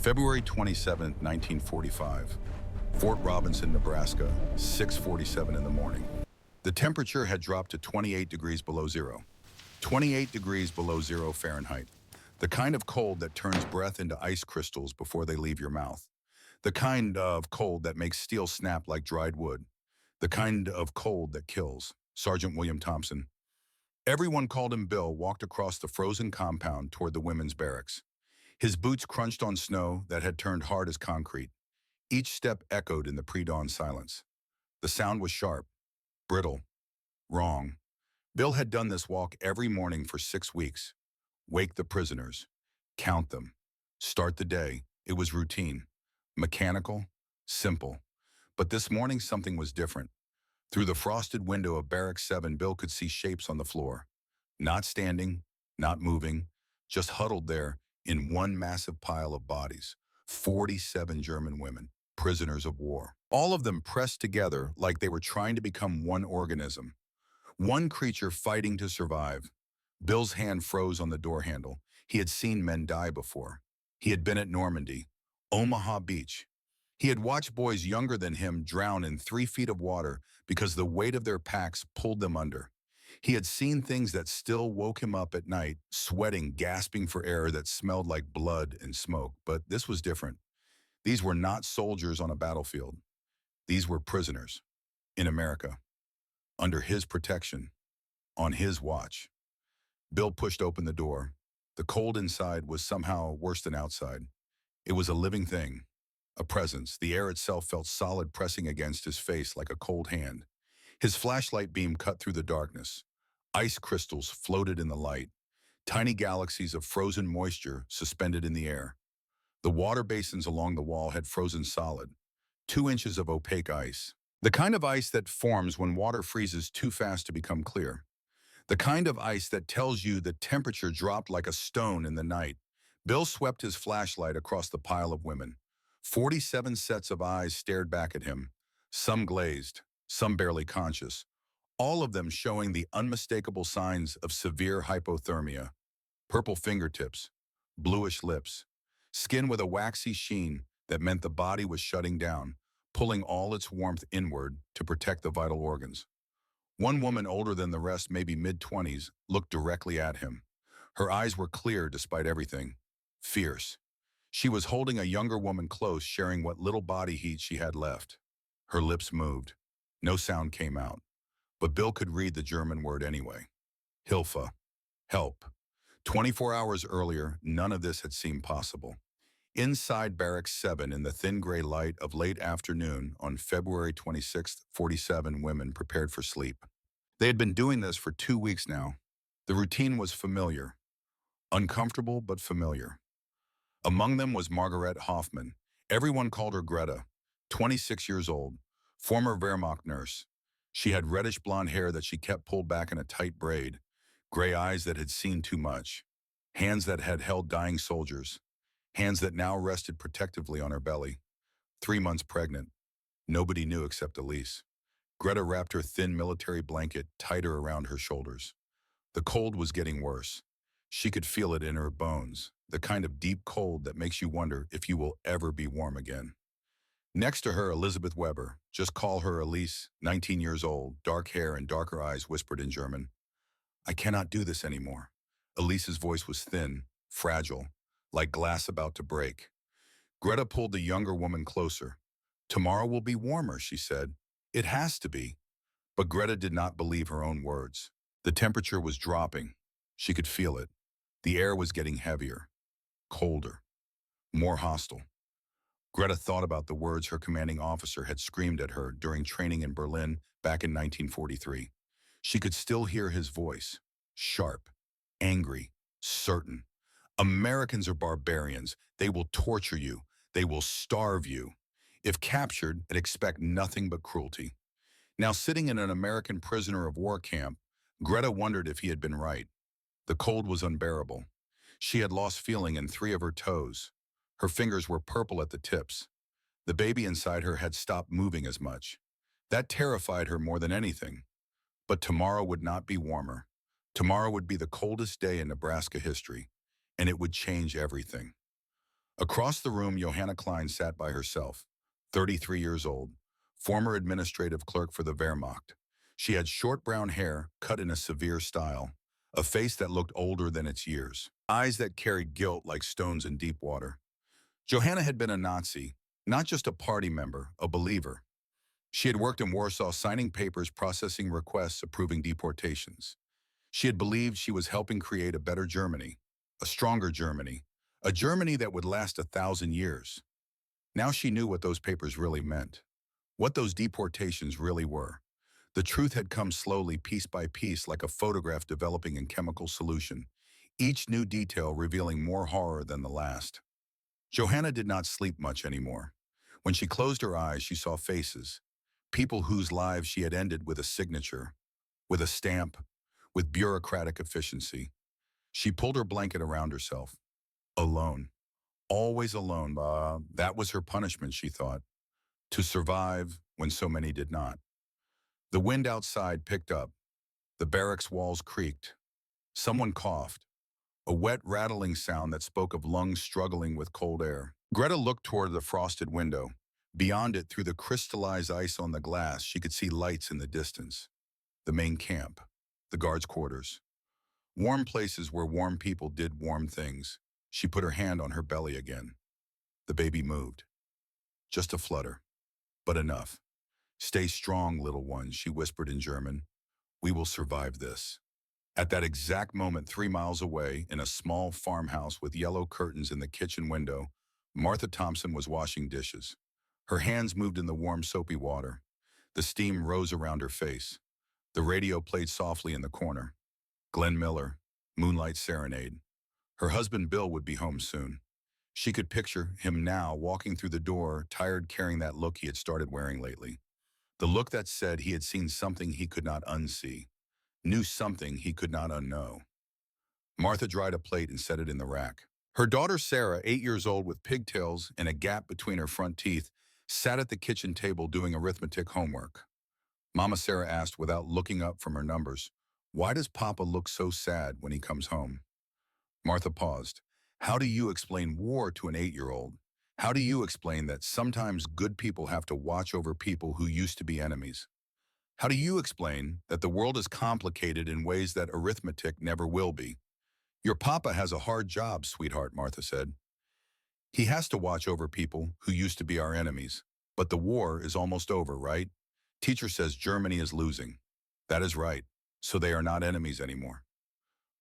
February 27, 1945, Fort Robinson, Nebraska, 6:47 in the morning. The temperature had dropped to 28 degrees below zero. 28 degrees below zero Fahrenheit. The kind of cold that turns breath into ice crystals before they leave your mouth. The kind of cold that makes steel snap like dried wood. The kind of cold that kills. Sergeant William Thompson. Everyone called him Bill walked across the frozen compound toward the women's barracks. His boots crunched on snow that had turned hard as concrete. Each step echoed in the pre-dawn silence. The sound was sharp, brittle, wrong. Bill had done this walk every morning for 6 weeks. Wake the prisoners. Count them. Start the day. It was routine. Mechanical. Simple. But this morning something was different. Through the frosted window of Barrack 7, Bill could see shapes on the floor. Not standing, not moving, just huddled there in one massive pile of bodies. 47 German women, prisoners of war. All of them pressed together like they were trying to become one organism. One creature fighting to survive. Bill's hand froze on the door handle. He had seen men die before. He had been at Normandy, Omaha Beach. He had watched boys younger than him drown in 3 feet of water because the weight of their packs pulled them under. He had seen things that still woke him up at night, sweating, gasping for air that smelled like blood and smoke. But this was different. These were not soldiers on a battlefield. These were prisoners in America, under his protection, on his watch. Bill pushed open the door. The cold inside was somehow worse than outside. It was a living thing, a presence. The air itself felt solid, pressing against his face like a cold hand. His flashlight beam cut through the darkness. Ice crystals floated in the light, tiny galaxies of frozen moisture suspended in the air. The water basins along the wall had frozen solid, 2 inches of opaque ice. The kind of ice that forms when water freezes too fast to become clear. The kind of ice that tells you the temperature dropped like a stone in the night. Bill swept his flashlight across the pile of women. 47 sets of eyes stared back at him, some glazed, some barely conscious, all of them showing the unmistakable signs of severe hypothermia. Purple fingertips, bluish lips, skin with a waxy sheen that meant the body was shutting down, pulling all its warmth inward to protect the vital organs. One woman older than the rest, maybe mid-20s, looked directly at him. Her eyes were clear despite everything, fierce. She was holding a younger woman close, sharing what little body heat she had left. Her lips moved. No sound came out. But Bill could read the German word anyway. Hilfe. Help. 24 hours earlier, none of this had seemed possible. Inside Barrack 7, in the thin gray light of late afternoon on February 26th, 47 women prepared for sleep. They had been doing this for 2 weeks now. The routine was familiar. Uncomfortable, but familiar. Among them was Margaret Hoffman. Everyone called her Greta, 26 years old, former Wehrmacht nurse. She had reddish blonde hair that she kept pulled back in a tight braid, gray eyes that had seen too much, hands that had held dying soldiers, hands that now rested protectively on her belly. 3 months pregnant. Nobody knew except Elise. Greta wrapped her thin military blanket tighter around her shoulders. The cold was getting worse. She could feel it in her bones, the kind of deep cold that makes you wonder if you will ever be warm again. Next to her, Elizabeth Weber, just call her Elise, 19 years old, dark hair and darker eyes, whispered in German. I cannot do this anymore. Elise's voice was thin, fragile, like glass about to break. Greta pulled the younger woman closer. Tomorrow will be warmer, she said. It has to be. But Greta did not believe her own words. The temperature was dropping. She could feel it. The air was getting heavier, colder, more hostile. Greta thought about the words her commanding officer had screamed at her during training in Berlin back in 1943. She could still hear his voice, sharp, angry, certain. Americans are barbarians. They will torture you. They will starve you. If captured, they'd expect nothing but cruelty. Now, sitting in an American prisoner of war camp, Greta wondered if he had been right. The cold was unbearable. She had lost feeling in 3 of her toes. Her fingers were purple at the tips. The baby inside her had stopped moving as much. That terrified her more than anything. But tomorrow would not be warmer. Tomorrow would be the coldest day in Nebraska history, and it would change everything. Across the room, Johanna Klein sat by herself, 33 years old, former administrative clerk for the Wehrmacht. She had short brown hair, cut in a severe style, a face that looked older than its years, eyes that carried guilt like stones in deep water. Johanna had been a Nazi, not just a party member, a believer. She had worked in Warsaw signing papers, processing requests, approving deportations. She had believed she was helping create a better Germany, a stronger Germany, a Germany that would last 1,000 years. Now she knew what those papers really meant, what those deportations really were. The truth had come slowly, piece by piece, like a photograph developing in chemical solution, each new detail revealing more horror than the last. Johanna did not sleep much anymore. When she closed her eyes, she saw faces, people whose lives she had ended with a signature, with a stamp, with bureaucratic efficiency. She pulled her blanket around herself. Alone. Always alone. That was her punishment, she thought. To survive when so many did not. The wind outside picked up. The barracks walls creaked. Someone coughed. A wet, rattling sound that spoke of lungs struggling with cold air. Greta looked toward the frosted window. Beyond it, through the crystallized ice on the glass, she could see lights in the distance. The main camp. The guards' quarters. Warm places where warm people did warm things. She put her hand on her belly again. The baby moved. Just a flutter. But enough. Stay strong, little one, she whispered in German. We will survive this. At that exact moment, 3 miles away, in a small farmhouse with yellow curtains in the kitchen window, Martha Thompson was washing dishes. Her hands moved in the warm, soapy water. The steam rose around her face. The radio played softly in the corner. Glenn Miller, Moonlight Serenade. Her husband Bill would be home soon. She could picture him now walking through the door, tired, carrying that look he had started wearing lately. The look that said he had seen something he could not unsee, knew something he could not unknow. Martha dried a plate and set it in the rack. Her daughter Sarah, 8 years old with pigtails and a gap between her front teeth, sat at the kitchen table doing arithmetic homework. Mama Sarah asked without looking up from her numbers, "Why does Papa look so sad when he comes home?" Martha paused. How do you explain war to an 8-year-old? How do you explain that sometimes good people have to watch over people who used to be enemies? How do you explain that the world is complicated in ways that arithmetic never will be? Your papa has a hard job, sweetheart, Martha said. He has to watch over people who used to be our enemies. But the war is almost over, right? Teacher says Germany is losing. That is right. So they are not enemies anymore.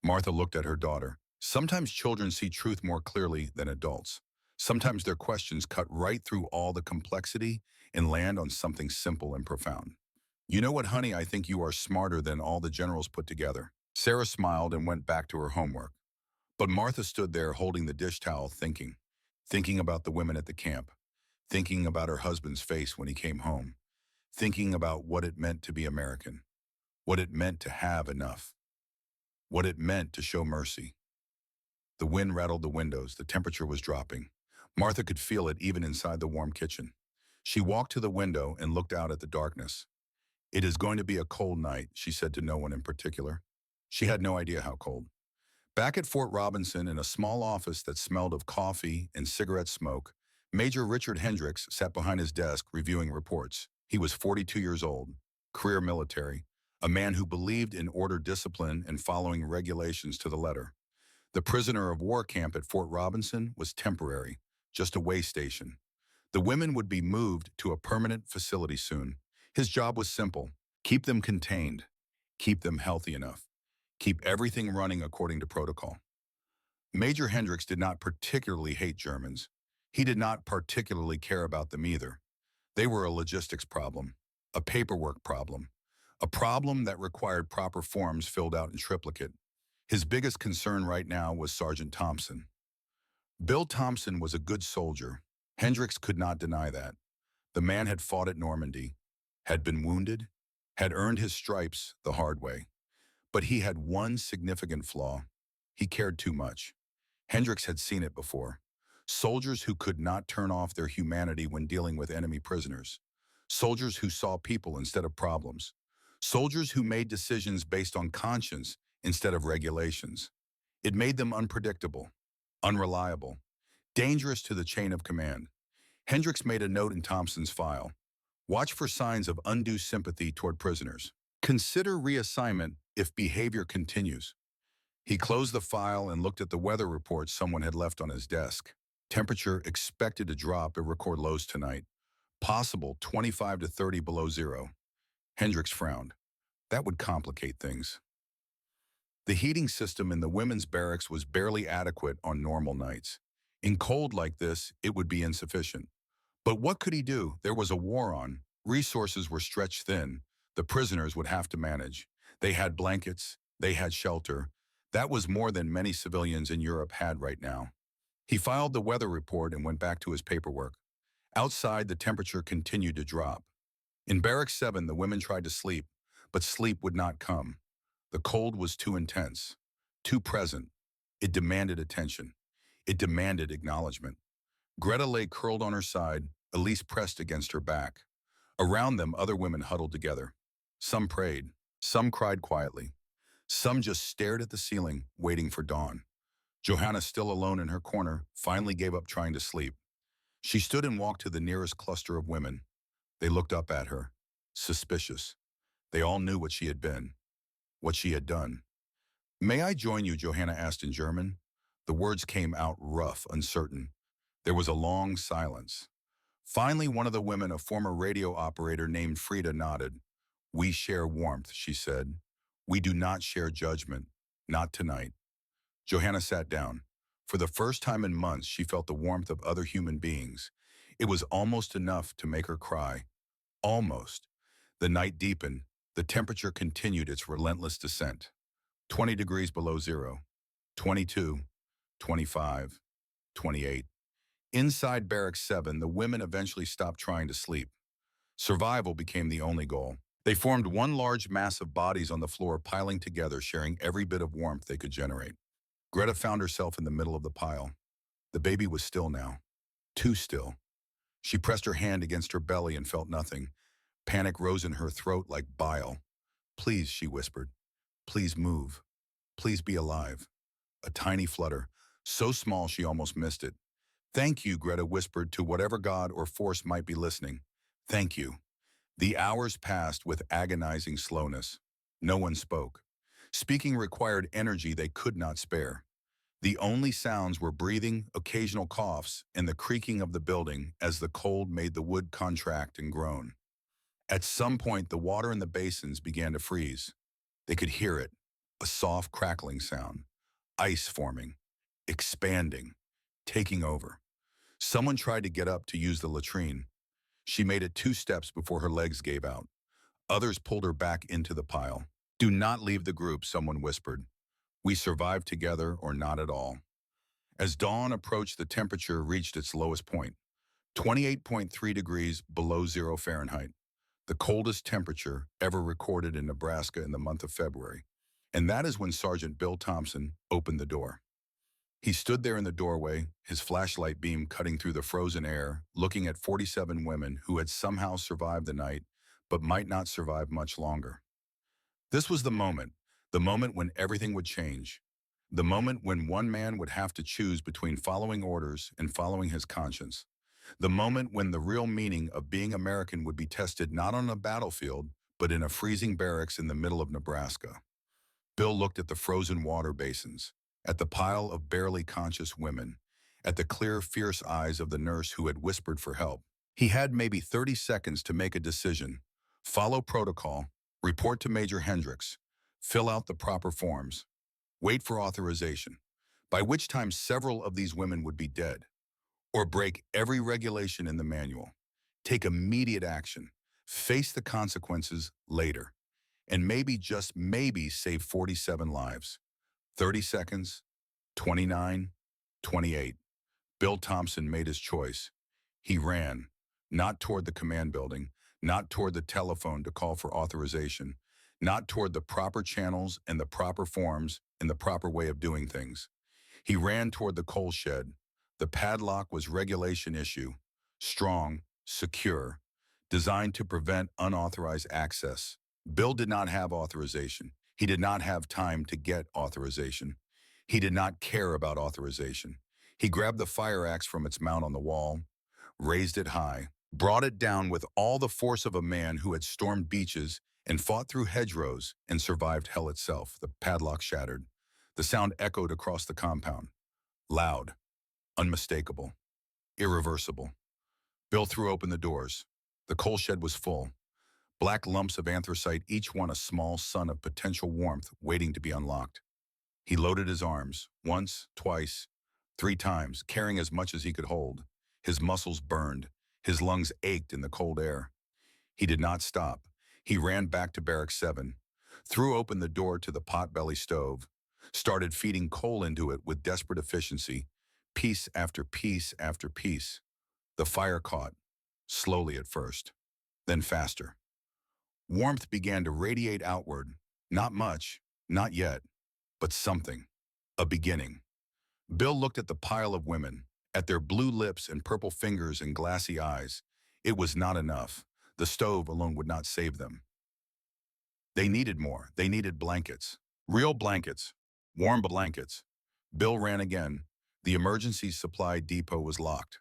Martha looked at her daughter. Sometimes children see truth more clearly than adults. Sometimes their questions cut right through all the complexity and land on something simple and profound. You know what, honey, I think you are smarter than all the generals put together. Sarah smiled and went back to her homework. But Martha stood there holding the dish towel, thinking about the women at the camp, thinking about her husband's face when he came home, thinking about what it meant to be American, what it meant to have enough, what it meant to show mercy. The wind rattled the windows, the temperature was dropping. Martha could feel it even inside the warm kitchen. She walked to the window and looked out at the darkness. It is going to be a cold night, she said to no one in particular. She had no idea how cold. Back at Fort Robinson, in a small office that smelled of coffee and cigarette smoke, Major Richard Hendricks sat behind his desk reviewing reports. He was 42 years old, career military, a man who believed in order, discipline, and following regulations to the letter. The prisoner of war camp at Fort Robinson was temporary, just a way station. The women would be moved to a permanent facility soon. His job was simple: keep them contained, keep them healthy enough, keep everything running according to protocol. Major Hendricks did not particularly hate Germans. He did not particularly care about them either. They were a logistics problem, a paperwork problem, a problem that required proper forms filled out in triplicate. His biggest concern right now was Sergeant Thompson. Bill Thompson was a good soldier. Hendricks could not deny that. The man had fought at Normandy, had been wounded, had earned his stripes the hard way. But he had one significant flaw. He cared too much. Hendricks had seen it before. Soldiers who could not turn off their humanity when dealing with enemy prisoners. Soldiers who saw people instead of problems. Soldiers who made decisions based on conscience instead of regulations. It made them unpredictable, unreliable. Dangerous to the chain of command. Hendricks made a note in Thompson's file. Watch for signs of undue sympathy toward prisoners. Consider reassignment if behavior continues. He closed the file and looked at the weather report someone had left on his desk. Temperature expected to drop and record lows tonight. Possible 25 to 30 below zero. Hendricks frowned. That would complicate things. The heating system in the women's barracks was barely adequate on normal nights. In cold like this, it would be insufficient. But what could he do? There was a war on. Resources were stretched thin. The prisoners would have to manage. They had blankets. They had shelter. That was more than many civilians in Europe had right now. He filed the weather report and went back to his paperwork. Outside, the temperature continued to drop. In Barrack 7, the women tried to sleep, but sleep would not come. The cold was too intense, too present. It demanded attention. It demanded acknowledgement. Greta lay curled on her side, Elise pressed against her back. Around them, other women huddled together. Some prayed. Some cried quietly. Some just stared at the ceiling, waiting for dawn. Johanna, still alone in her corner, finally gave up trying to sleep. She stood and walked to the nearest cluster of women. They looked up at her, suspicious. They all knew what she had been, what she had done. "May I join you?" Johanna asked in German. The words came out rough, uncertain. There was a long silence. Finally, one of the women, a former radio operator named Frida, nodded. "We share warmth," she said. "We do not share judgment. Not tonight." Johanna sat down. For the first time in months, she felt the warmth of other human beings. It was almost enough to make her cry. Almost. The night deepened. The temperature continued its relentless descent. 20 degrees below zero. 22. 25. 28. Inside Barrack 7, the women eventually stopped trying to sleep. Survival became the only goal. They formed one large mass of bodies on the floor, piling together, sharing every bit of warmth they could generate. Greta found herself in the middle of the pile. The baby was still now. Too still. She pressed her hand against her belly and felt nothing. Panic rose in her throat like bile. "Please," she whispered. "Please move. Please be alive." A tiny flutter, so small she almost missed it. "Thank you," Greta whispered to whatever god or force might be listening. "Thank you." The hours passed with agonizing slowness. No one spoke. Speaking required energy they could not spare. The only sounds were breathing, occasional coughs, and the creaking of the building as the cold made the wood contract and groan. At some point, the water in the basins began to freeze. They could hear it, a soft crackling sound. Ice forming, expanding, taking over. Someone tried to get up to use the latrine. She made it 2 steps before her legs gave out. Others pulled her back into the pile. "Do not leave the group," someone whispered. "We survive together or not at all." As dawn approached, the temperature reached its lowest point, 28.3 degrees below zero Fahrenheit, the coldest temperature ever recorded in Nebraska in the month of February. And that is when Sergeant Bill Thompson opened the door. He stood there in the doorway, his flashlight beam cutting through the frozen air, looking at 47 women who had somehow survived the night, but might not survive much longer. This was the moment when everything would change. The moment when one man would have to choose between following orders and following his conscience. The moment when the real meaning of being American would be tested not on a battlefield, but in a freezing barracks in the middle of Nebraska. Bill looked at the frozen water basins, at the pile of barely conscious women, at the clear, fierce eyes of the nurse who had whispered for help. He had maybe 30 seconds to make a decision. Follow protocol, report to Major Hendricks, fill out the proper forms, wait for authorization, by which time several of these women would be dead, or break every regulation in the manual, take immediate action, face the consequences later, and maybe, just maybe, save 47 lives. 30 seconds, 29, 28. Bill Thompson made his choice. He ran, not toward the command building, not toward the telephone to call for authorization, not toward the proper channels and the proper forms and the proper way of doing things. He ran toward the coal shed. The padlock was regulation issue, strong, secure, designed to prevent unauthorized access. Bill did not have authorization. He did not have time to get authorization. He did not care about authorization. He grabbed the fire axe from its mount on the wall, raised it high, brought it down with all the force of a man who had stormed beaches and fought through hedgerows and survived hell itself. The padlock shattered. The sound echoed across the compound. Loud, unmistakable, irreversible. Bill threw open the doors. The coal shed was full. Black lumps of anthracite, each one a small sun of potential warmth waiting to be unlocked. He loaded his arms, once, twice, 3 times, carrying as much as he could hold. His muscles burned. His lungs ached in the cold air. He did not stop. He ran back to Barracks 7, threw open the door to the potbelly stove, started feeding coal into it with desperate efficiency, piece after piece after piece. The fire caught, slowly at first, then faster. Warmth began to radiate outward. Not much, not yet, but something. A beginning. Bill looked at the pile of women, at their blue lips and purple fingers and glassy eyes. It was not enough. The stove alone would not save them. They needed more. They needed blankets. Real blankets. Warm blankets. Bill ran again. The emergency supply depot was locked.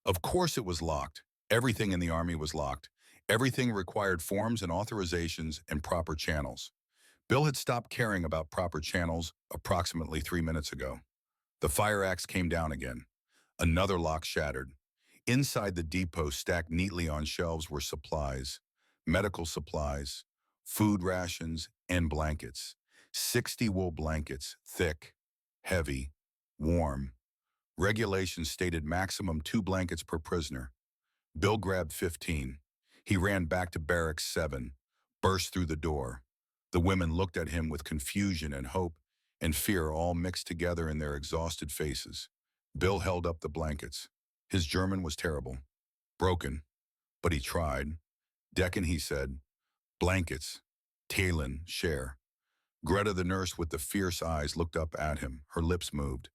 Of course it was locked. Everything in the Army was locked. Everything required forms and authorizations and proper channels. Bill had stopped caring about proper channels approximately 3 minutes ago. The fire axe came down again. Another lock shattered. Inside the depot, stacked neatly on shelves, were supplies, medical supplies, food rations, and blankets. 60 wool blankets, thick, heavy, warm. Regulations stated maximum 2 blankets per prisoner. Bill grabbed 15. He ran back to Barracks 7, burst through the door. The women looked at him with confusion and hope and fear all mixed together in their exhausted faces. Bill held up the blankets. His German was terrible, broken, but he tried. Decken, he said. Blankets. Talon, share. Greta, the nurse with the fierce eyes, looked up at him. Her lips moved.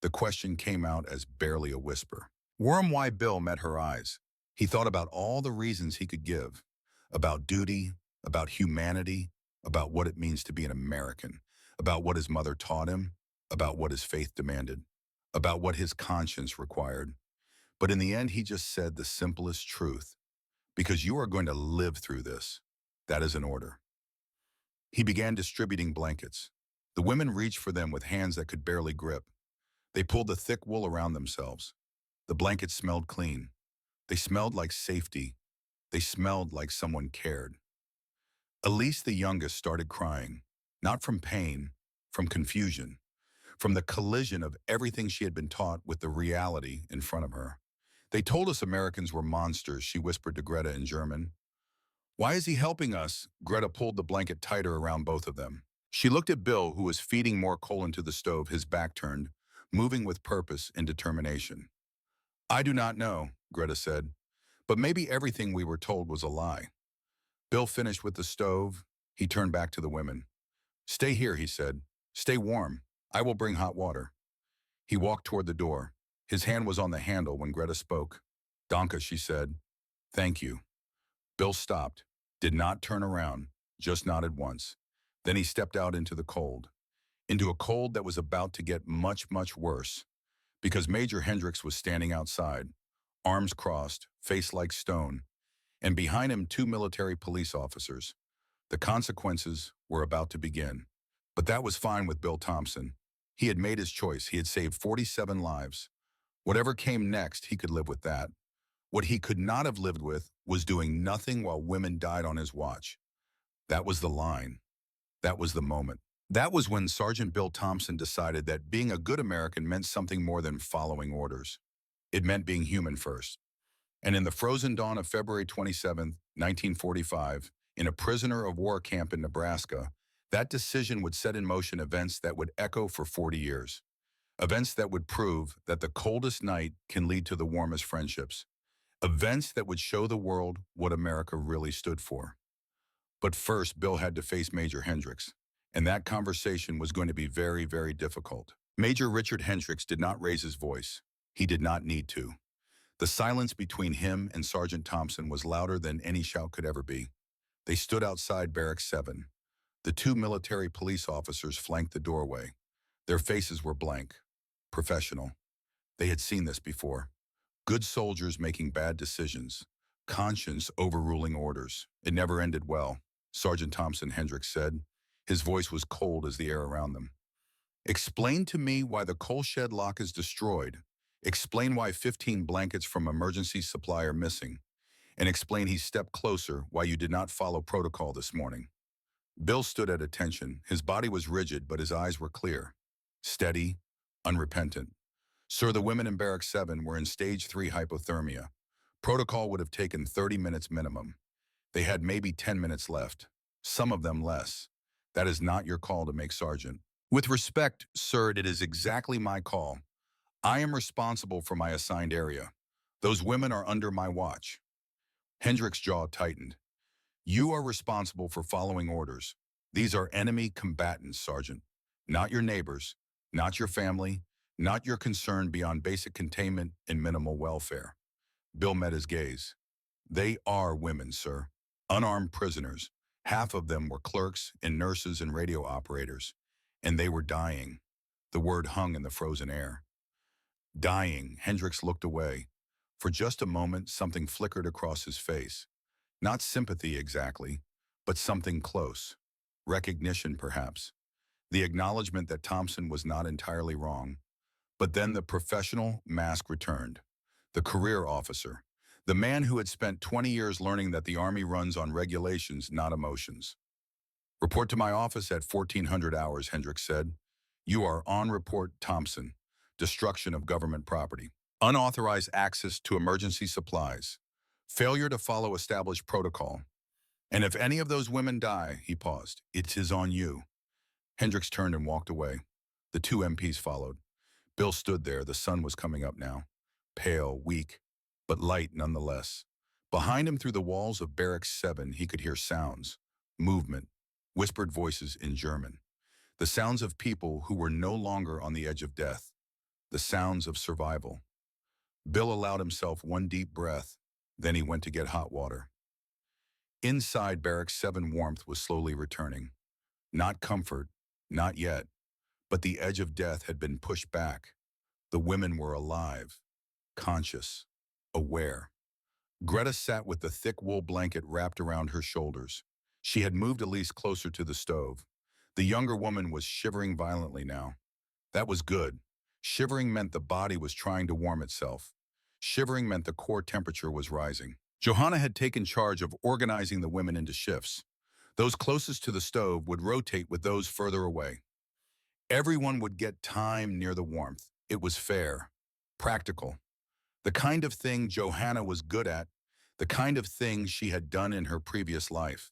The question came out as barely a whisper. Worm, why? Bill met her eyes. He thought about all the reasons he could give. About duty, about humanity, about what it means to be an American, about what his mother taught him, about what his faith demanded, about what his conscience required. But in the end, he just said the simplest truth. Because you are going to live through this. That is an order. He began distributing blankets. The women reached for them with hands that could barely grip. They pulled the thick wool around themselves. The blankets smelled clean. They smelled like safety. They smelled like someone cared. Elise, the youngest, started crying, not from pain, from confusion, from the collision of everything she had been taught with the reality in front of her. They told us Americans were monsters, she whispered to Greta in German. Why is he helping us? Greta pulled the blanket tighter around both of them. She looked at Bill, who was feeding more coal into the stove, his back turned, moving with purpose and determination. I do not know, Greta said, but maybe everything we were told was a lie. Bill finished with the stove. He turned back to the women. Stay here, he said. Stay warm. I will bring hot water. He walked toward the door. His hand was on the handle when Greta spoke. Danke, she said. Thank you. Bill stopped, did not turn around, just nodded once. Then he stepped out into the cold, into a cold that was about to get much, much worse, because Major Hendricks was standing outside, arms crossed, face like stone, and behind him 2 military police officers. The consequences were about to begin. But that was fine with Bill Thompson. He had made his choice. He had saved 47 lives. Whatever came next, he could live with that. What he could not have lived with was doing nothing while women died on his watch. That was the line. That was the moment. That was when Sergeant Bill Thompson decided that being a good American meant something more than following orders. It meant being human first. And in the frozen dawn of February 27, 1945, in a prisoner of war camp in Nebraska, that decision would set in motion events that would echo for 40 years. Events that would prove that the coldest night can lead to the warmest friendships. Events that would show the world what America really stood for. But first, Bill had to face Major Hendricks, and that conversation was going to be very, very difficult. Major Richard Hendricks did not raise his voice. He did not need to. The silence between him and Sergeant Thompson was louder than any shout could ever be. They stood outside Barracks 7. The 2 military police officers flanked the doorway. Their faces were blank, professional. They had seen this before. Good soldiers making bad decisions. Conscience overruling orders. It never ended well, Sergeant Thompson Hendricks said. His voice was cold as the air around them. Explain to me why the coal shed lock is destroyed. Explain why 15 blankets from emergency supply are missing. And explain he stepped closer why you did not follow protocol this morning. Bill stood at attention. His body was rigid, but his eyes were clear. Steady, unrepentant. Sir, the women in Barrack 7 were in stage 3 hypothermia. Protocol would have taken 30 minutes minimum. They had maybe 10 minutes left. Some of them less. That is not your call to make, Sergeant. With respect, sir, it is exactly my call. I am responsible for my assigned area. Those women are under my watch. Hendrick's jaw tightened. You are responsible for following orders. These are enemy combatants, Sergeant. Not your neighbors, not your family, not your concern beyond basic containment and minimal welfare. Bill met his gaze. They are women, sir. Unarmed prisoners. Half of them were clerks and nurses and radio operators. And they were dying. The word hung in the frozen air. Dying. Hendricks looked away. For just a moment, something flickered across his face. Not sympathy exactly, but something close. Recognition, perhaps. The acknowledgement that Thompson was not entirely wrong. But then the professional mask returned. The career officer. The man who had spent 20 years learning that the Army runs on regulations, not emotions. Report to my office at 1400 hours, Hendricks said. You are on report, Thompson. Destruction of government property. Unauthorized access to emergency supplies. Failure to follow established protocol. And if any of those women die, he paused, it is on you. Hendricks turned and walked away. The two MPs followed. Bill stood there. The sun was coming up now. Pale, weak, but light nonetheless. Behind him through the walls of Barracks 7, he could hear sounds, movement, whispered voices in German. The sounds of people who were no longer on the edge of death. The sounds of survival. Bill allowed himself one deep breath, then he went to get hot water. Inside, Barracks 7 warmth was slowly returning. Not comfort, not yet, but the edge of death had been pushed back. The women were alive, conscious, aware. Greta sat with the thick wool blanket wrapped around her shoulders. She had moved Elise closer to the stove. The younger woman was shivering violently now. That was good. Shivering meant the body was trying to warm itself. Shivering meant the core temperature was rising. Johanna had taken charge of organizing the women into shifts. Those closest to the stove would rotate with those further away. Everyone would get time near the warmth. It was fair, practical. The kind of thing Johanna was good at, the kind of thing she had done in her previous life,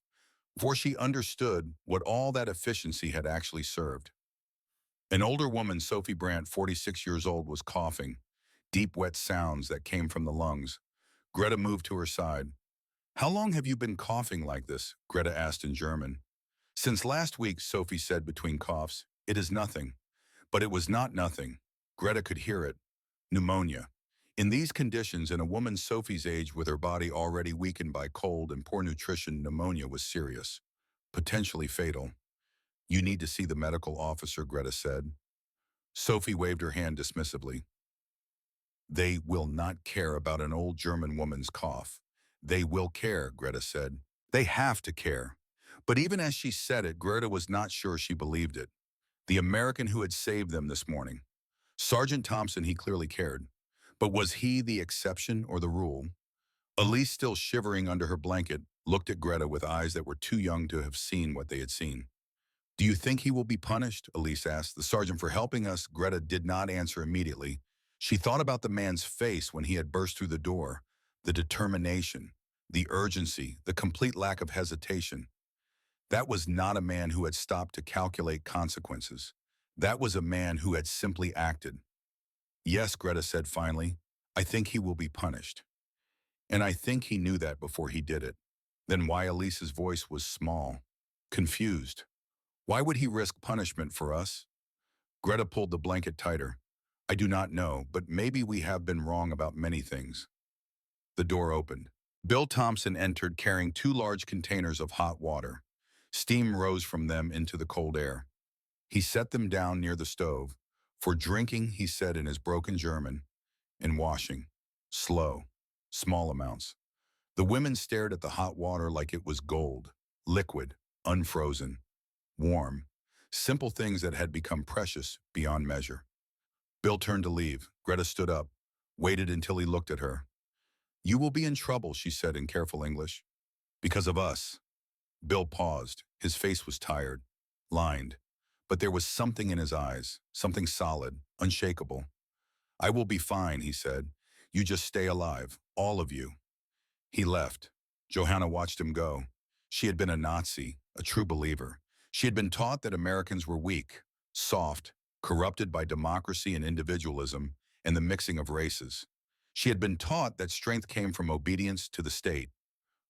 for she understood what all that efficiency had actually served. An older woman, Sophie Brandt, 46 years old, was coughing, deep wet sounds that came from the lungs. Greta moved to her side. How long have you been coughing like this? Greta asked in German. Since last week, Sophie said between coughs. It is nothing. But it was not nothing. Greta could hear it. Pneumonia. In these conditions, in a woman Sophie's age with her body already weakened by cold and poor nutrition, pneumonia was serious, potentially fatal. You need to see the medical officer, Greta said. Sophie waved her hand dismissively. They will not care about an old German woman's cough. They will care, Greta said. They have to care. But even as she said it, Greta was not sure she believed it. The American who had saved them this morning. Sergeant Thompson, he clearly cared. But was he the exception or the rule? Elise, still shivering under her blanket, looked at Greta with eyes that were too young to have seen what they had seen. Do you think he will be punished? Elise asked. The sergeant for helping us. Greta did not answer immediately. She thought about the man's face when he had burst through the door, the determination, the urgency, the complete lack of hesitation. That was not a man who had stopped to calculate consequences. That was a man who had simply acted. Yes, Greta said finally, I think he will be punished. And I think he knew that before he did it. Then why Elise's voice was small, confused. Why would he risk punishment for us? Greta pulled the blanket tighter. I do not know, but maybe we have been wrong about many things. The door opened. Bill Thompson entered carrying 2 large containers of hot water. Steam rose from them into the cold air. He set them down near the stove. For drinking, he said in his broken German, and washing. Slow, small amounts. The women stared at the hot water like it was gold, liquid, unfrozen, warm. Simple things that had become precious beyond measure. Bill turned to leave. Greta stood up, waited until he looked at her. "You will be in trouble," she said in careful English. "Because of us." Bill paused. His face was tired, lined, but there was something in his eyes, something solid, unshakable. "I will be fine," he said. "You just stay alive, all of you." He left. Johanna watched him go. She had been a Nazi, a true believer. She had been taught that Americans were weak, soft, corrupted by democracy and individualism and the mixing of races. She had been taught that strength came from obedience to the state,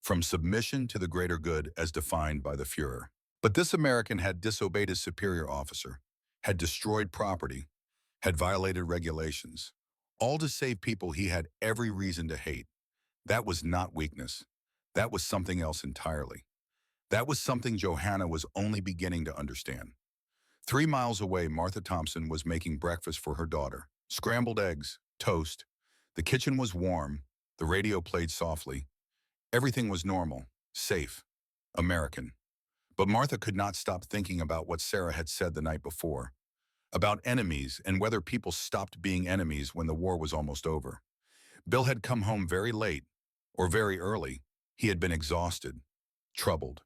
from submission to the greater good as defined by the Führer. But this American had disobeyed his superior officer, had destroyed property, had violated regulations, all to save people he had every reason to hate. That was not weakness. That was something else entirely. That was something Johanna was only beginning to understand. 3 miles away, Martha Thompson was making breakfast for her daughter. Scrambled eggs, toast. The kitchen was warm. The radio played softly. Everything was normal, safe, American. But Martha could not stop thinking about what Sarah had said the night before, about enemies and whether people stopped being enemies when the war was almost over. Bill had come home very late, or very early. He had been exhausted, troubled.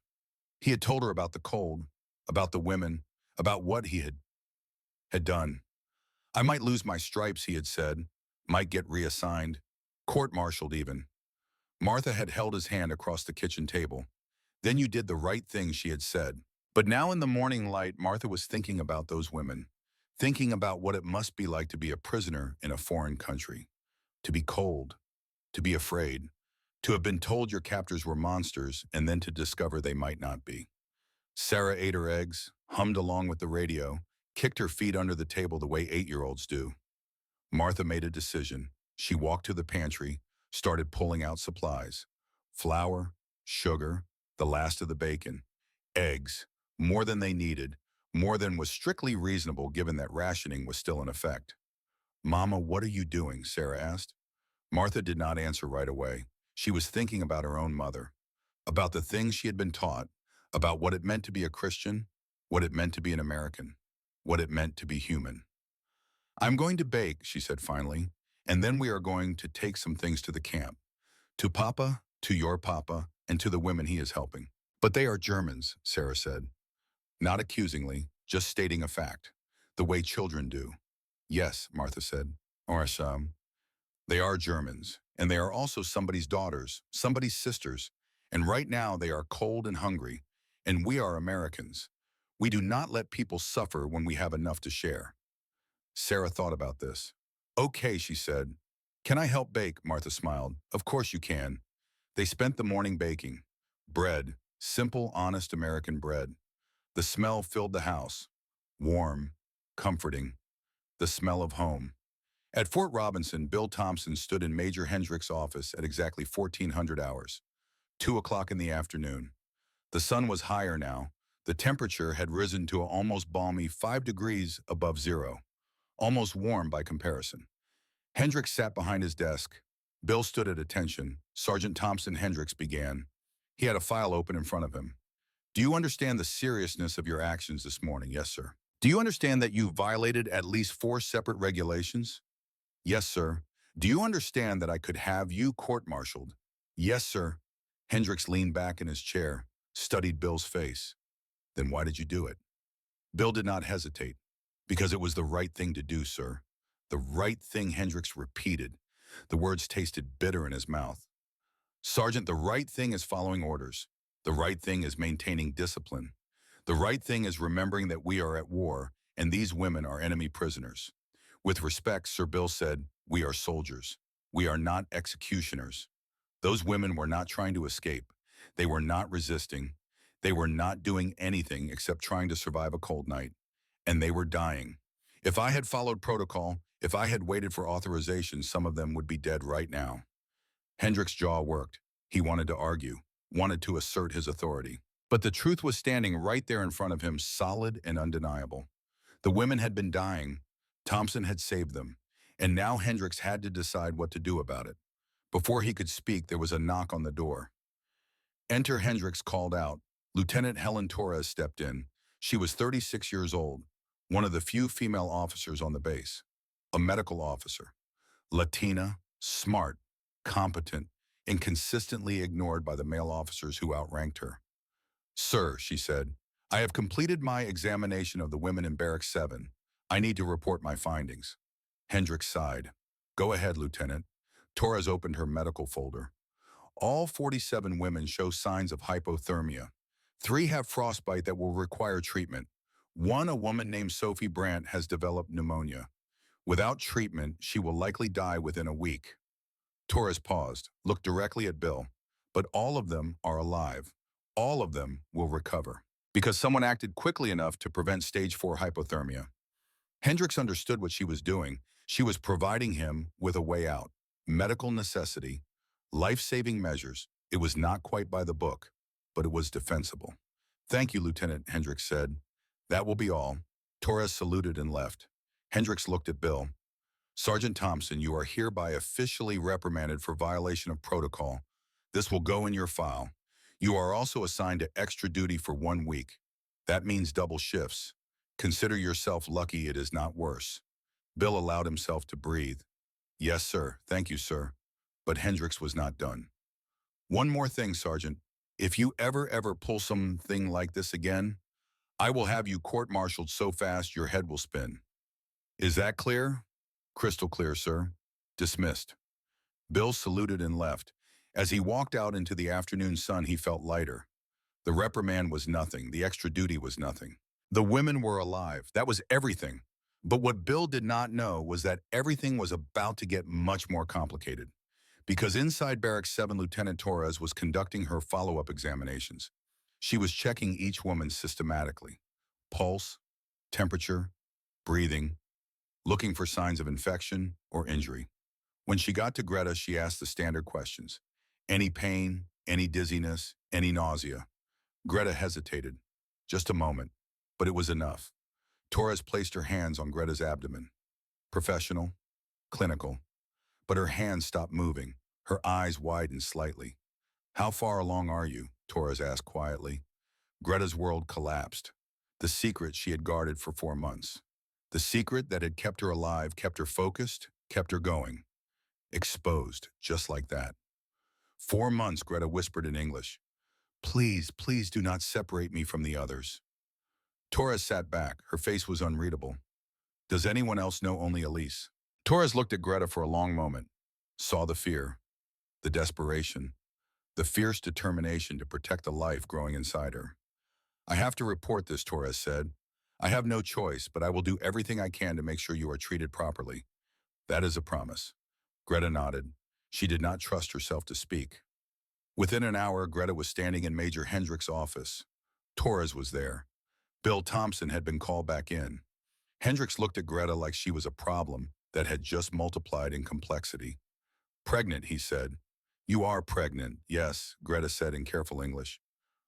He had told her about the cold, about the women, about what he had done. "I might lose my stripes," he had said, "might get reassigned, court-martialed even." Martha had held his hand across the kitchen table. "Then you did the right thing," she had said. But now in the morning light, Martha was thinking about those women, thinking about what it must be like to be a prisoner in a foreign country, to be cold, to be afraid, to have been told your captors were monsters and then to discover they might not be. Sarah ate her eggs, hummed along with the radio, kicked her feet under the table the way 8-year-olds do. Martha made a decision. She walked to the pantry, started pulling out supplies. Flour, sugar, the last of the bacon, eggs, more than they needed, more than was strictly reasonable given that rationing was still in effect. "Mama, what are you doing?" Sarah asked. Martha did not answer right away. She was thinking about her own mother, about the things she had been taught, about what it meant to be a Christian, what it meant to be an American, what it meant to be human. "I'm going to bake," she said finally, "and then we are going to take some things to the camp. To Papa, to your Papa, and to the women he is helping." "But they are Germans," Sarah said. Not accusingly, just stating a fact, the way children do. "Yes," Martha said, "or some. They are Germans, and they are also somebody's daughters, somebody's sisters, and right now they are cold and hungry, and we are Americans. We do not let people suffer when we have enough to share." Sarah thought about this. "Okay," she said. "Can I help bake?" Martha smiled. "Of course you can." They spent the morning baking. Bread, simple, honest American bread. The smell filled the house. Warm, comforting. The smell of home. At Fort Robinson, Bill Thompson stood in Major Hendrick's office at exactly 1400 hours, 2 o'clock in the afternoon. The sun was higher now. The temperature had risen to an almost balmy 5 degrees above zero, almost warm by comparison. Hendrick sat behind his desk. Bill stood at attention. Sergeant Thompson Hendricks began. He had a file open in front of him. "Do you understand the seriousness of your actions this morning?" "Yes, sir." "Do you understand that you violated at least 4 separate regulations?" "Yes, sir." "Do you understand that I could have you court-martialed?" "Yes, sir." Hendricks leaned back in his chair, studied Bill's face. "Then why did you do it?" Bill did not hesitate. "Because it was the right thing to do, sir." "The right thing," Hendricks repeated. The words tasted bitter in his mouth. "Sergeant, the right thing is following orders. The right thing is maintaining discipline. The right thing is remembering that we are at war and these women are enemy prisoners. With respect," Sir Bill said, "we are soldiers. We are not executioners. Those women were not trying to escape. They were not resisting. They were not doing anything except trying to survive a cold night. And they were dying. If I had followed protocol, if I had waited for authorization, some of them would be dead right now." Hendrick's jaw worked. He wanted to argue, wanted to assert his authority. But the truth was standing right there in front of him, solid and undeniable. The women had been dying. Thompson had saved them. And now Hendricks had to decide what to do about it. Before he could speak, there was a knock on the door. Enter, Hendricks called out. Lieutenant Helen Torres stepped in. She was 36 years old, one of the few female officers on the base. A medical officer. Latina, smart, competent, and consistently ignored by the male officers who outranked her. Sir, she said, I have completed my examination of the women in Barracks 7. I need to report my findings. Hendricks sighed. Go ahead, Lieutenant. Torres opened her medical folder. All 47 women show signs of hypothermia. 3 have frostbite that will require treatment. 1, a woman named Sophie Brandt, has developed pneumonia. Without treatment, she will likely die within a week. Torres paused, looked directly at Bill. But all of them are alive. All of them will recover. Because someone acted quickly enough to prevent stage 4 hypothermia. Hendricks understood what she was doing. She was providing him with a way out. Medical necessity, life-saving measures. It was not quite by the book, but it was defensible. Thank you, Lieutenant, Hendricks said. That will be all. Torres saluted and left. Hendricks looked at Bill. Sergeant Thompson, you are hereby officially reprimanded for violation of protocol. This will go in your file. You are also assigned to extra duty for 1 week. That means double shifts. Consider yourself lucky it is not worse. Bill allowed himself to breathe. Yes, sir. Thank you, sir. But Hendricks was not done. One more thing, Sergeant. If you ever pull something like this again, I will have you court-martialed so fast your head will spin. Is that clear? Crystal clear, sir. Dismissed. Bill saluted and left. As he walked out into the afternoon sun, he felt lighter. The reprimand was nothing. The extra duty was nothing. The women were alive. That was everything. But what Bill did not know was that everything was about to get much more complicated. Because inside Barracks 7, Lieutenant Torres was conducting her follow-up examinations. She was checking each woman systematically. Pulse, temperature, breathing, looking for signs of infection or injury. When she got to Greta, she asked the standard questions. Any pain, any dizziness, any nausea? Greta hesitated. Just a moment, but it was enough. Torres placed her hands on Greta's abdomen. Professional, clinical. But her hands stopped moving. Her eyes widened slightly. How far along are you? Torres asked quietly. Greta's world collapsed. The secret she had guarded for 4 months. The secret that had kept her alive, kept her focused, kept her going. Exposed, just like that. 4 months, Greta whispered in English. Please, please do not separate me from the others. Torres sat back. Her face was unreadable. Does anyone else know only Elise? Torres looked at Greta for a long moment, saw the fear, the desperation, the fierce determination to protect the life growing inside her. I have to report this, Torres said. I have no choice, but I will do everything I can to make sure you are treated properly. That is a promise. Greta nodded. She did not trust herself to speak. Within an hour, Greta was standing in Major Hendricks' office. Torres was there. Bill Thompson had been called back in. Hendricks looked at Greta like she was a problem that had just multiplied in complexity. Pregnant, he said. You are pregnant, yes, Greta said in careful English.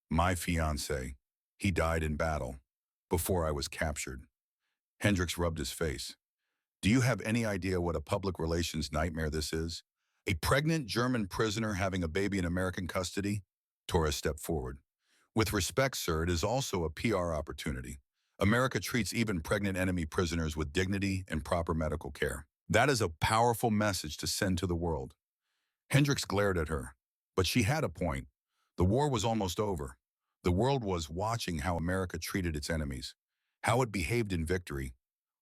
My fiancé. He died in battle, before I was captured. Hendricks rubbed his face. Do you have any idea what a public relations nightmare this is? A pregnant German prisoner having a baby in American custody? Torres stepped forward. With respect, sir, it is also a PR opportunity. America treats even pregnant enemy prisoners with dignity and proper medical care. That is a powerful message to send to the world. Hendricks glared at her, but she had a point. The war was almost over. The world was watching how America treated its enemies, how it behaved in victory,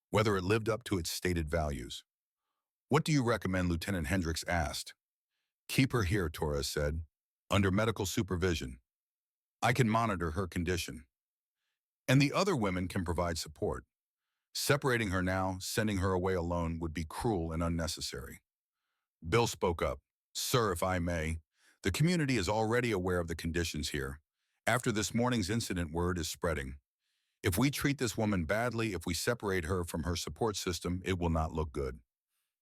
whether it lived up to its stated values. What do you recommend? Lieutenant Hendricks asked. Keep her here, Torres said, under medical supervision. I can monitor her condition. And the other women can provide support. Separating her now, sending her away alone, would be cruel and unnecessary. Bill spoke up. Sir, if I may, the community is already aware of the conditions here. After this morning's incident, word is spreading. If we treat this woman badly, if we separate her from her support system, it will not look good.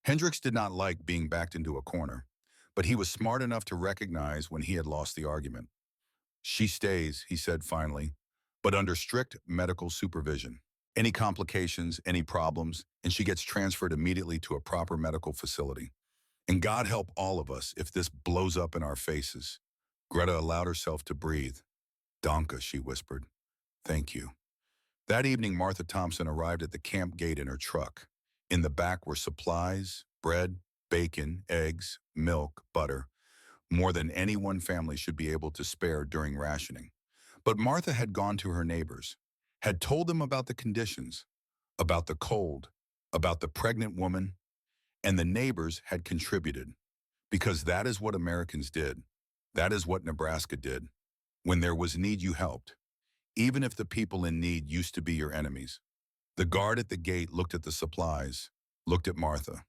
Hendricks did not like being backed into a corner, but he was smart enough to recognize when he had lost the argument. She stays, he said finally, but under strict medical supervision. Any complications, any problems, and she gets transferred immediately to a proper medical facility. And God help all of us if this blows up in our faces. Greta allowed herself to breathe. Danke, she whispered. Thank you. That evening, Martha Thompson arrived at the camp gate in her truck. In the back were supplies, bread, bacon, eggs, milk, butter, more than any one family should be able to spare during rationing. But Martha had gone to her neighbors, had told them about the conditions, about the cold, about the pregnant woman, and the neighbors had contributed. Because that is what Americans did. That is what Nebraska did. When there was need, you helped, even if the people in need used to be your enemies. The guard at the gate looked at the supplies, looked at Martha.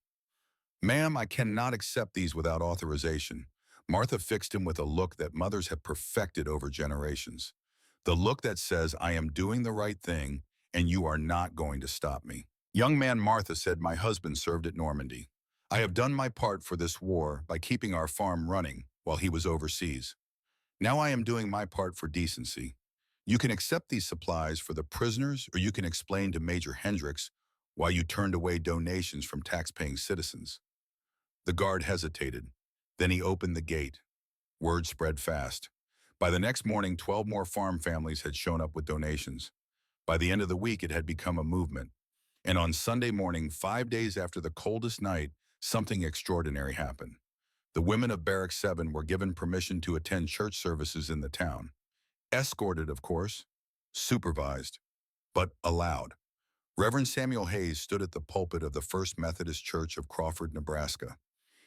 Ma'am, I cannot accept these without authorization. Martha fixed him with a look that mothers have perfected over generations. The look that says, I am doing the right thing, and you are not going to stop me. Young man, Martha said, my husband served at Normandy. I have done my part for this war by keeping our farm running while he was overseas. Now I am doing my part for decency. You can accept these supplies for the prisoners, or you can explain to Major Hendricks why you turned away donations from tax-paying citizens. The guard hesitated. Then he opened the gate. Word spread fast. By the next morning, 12 more farm families had shown up with donations. By the end of the week, it had become a movement. And on Sunday morning, 5 days after the coldest night, something extraordinary happened. The women of Barrack 7 were given permission to attend church services in the town. Escorted, of course, supervised, but allowed. Reverend Samuel Hayes stood at the pulpit of the First Methodist Church of Crawford, Nebraska.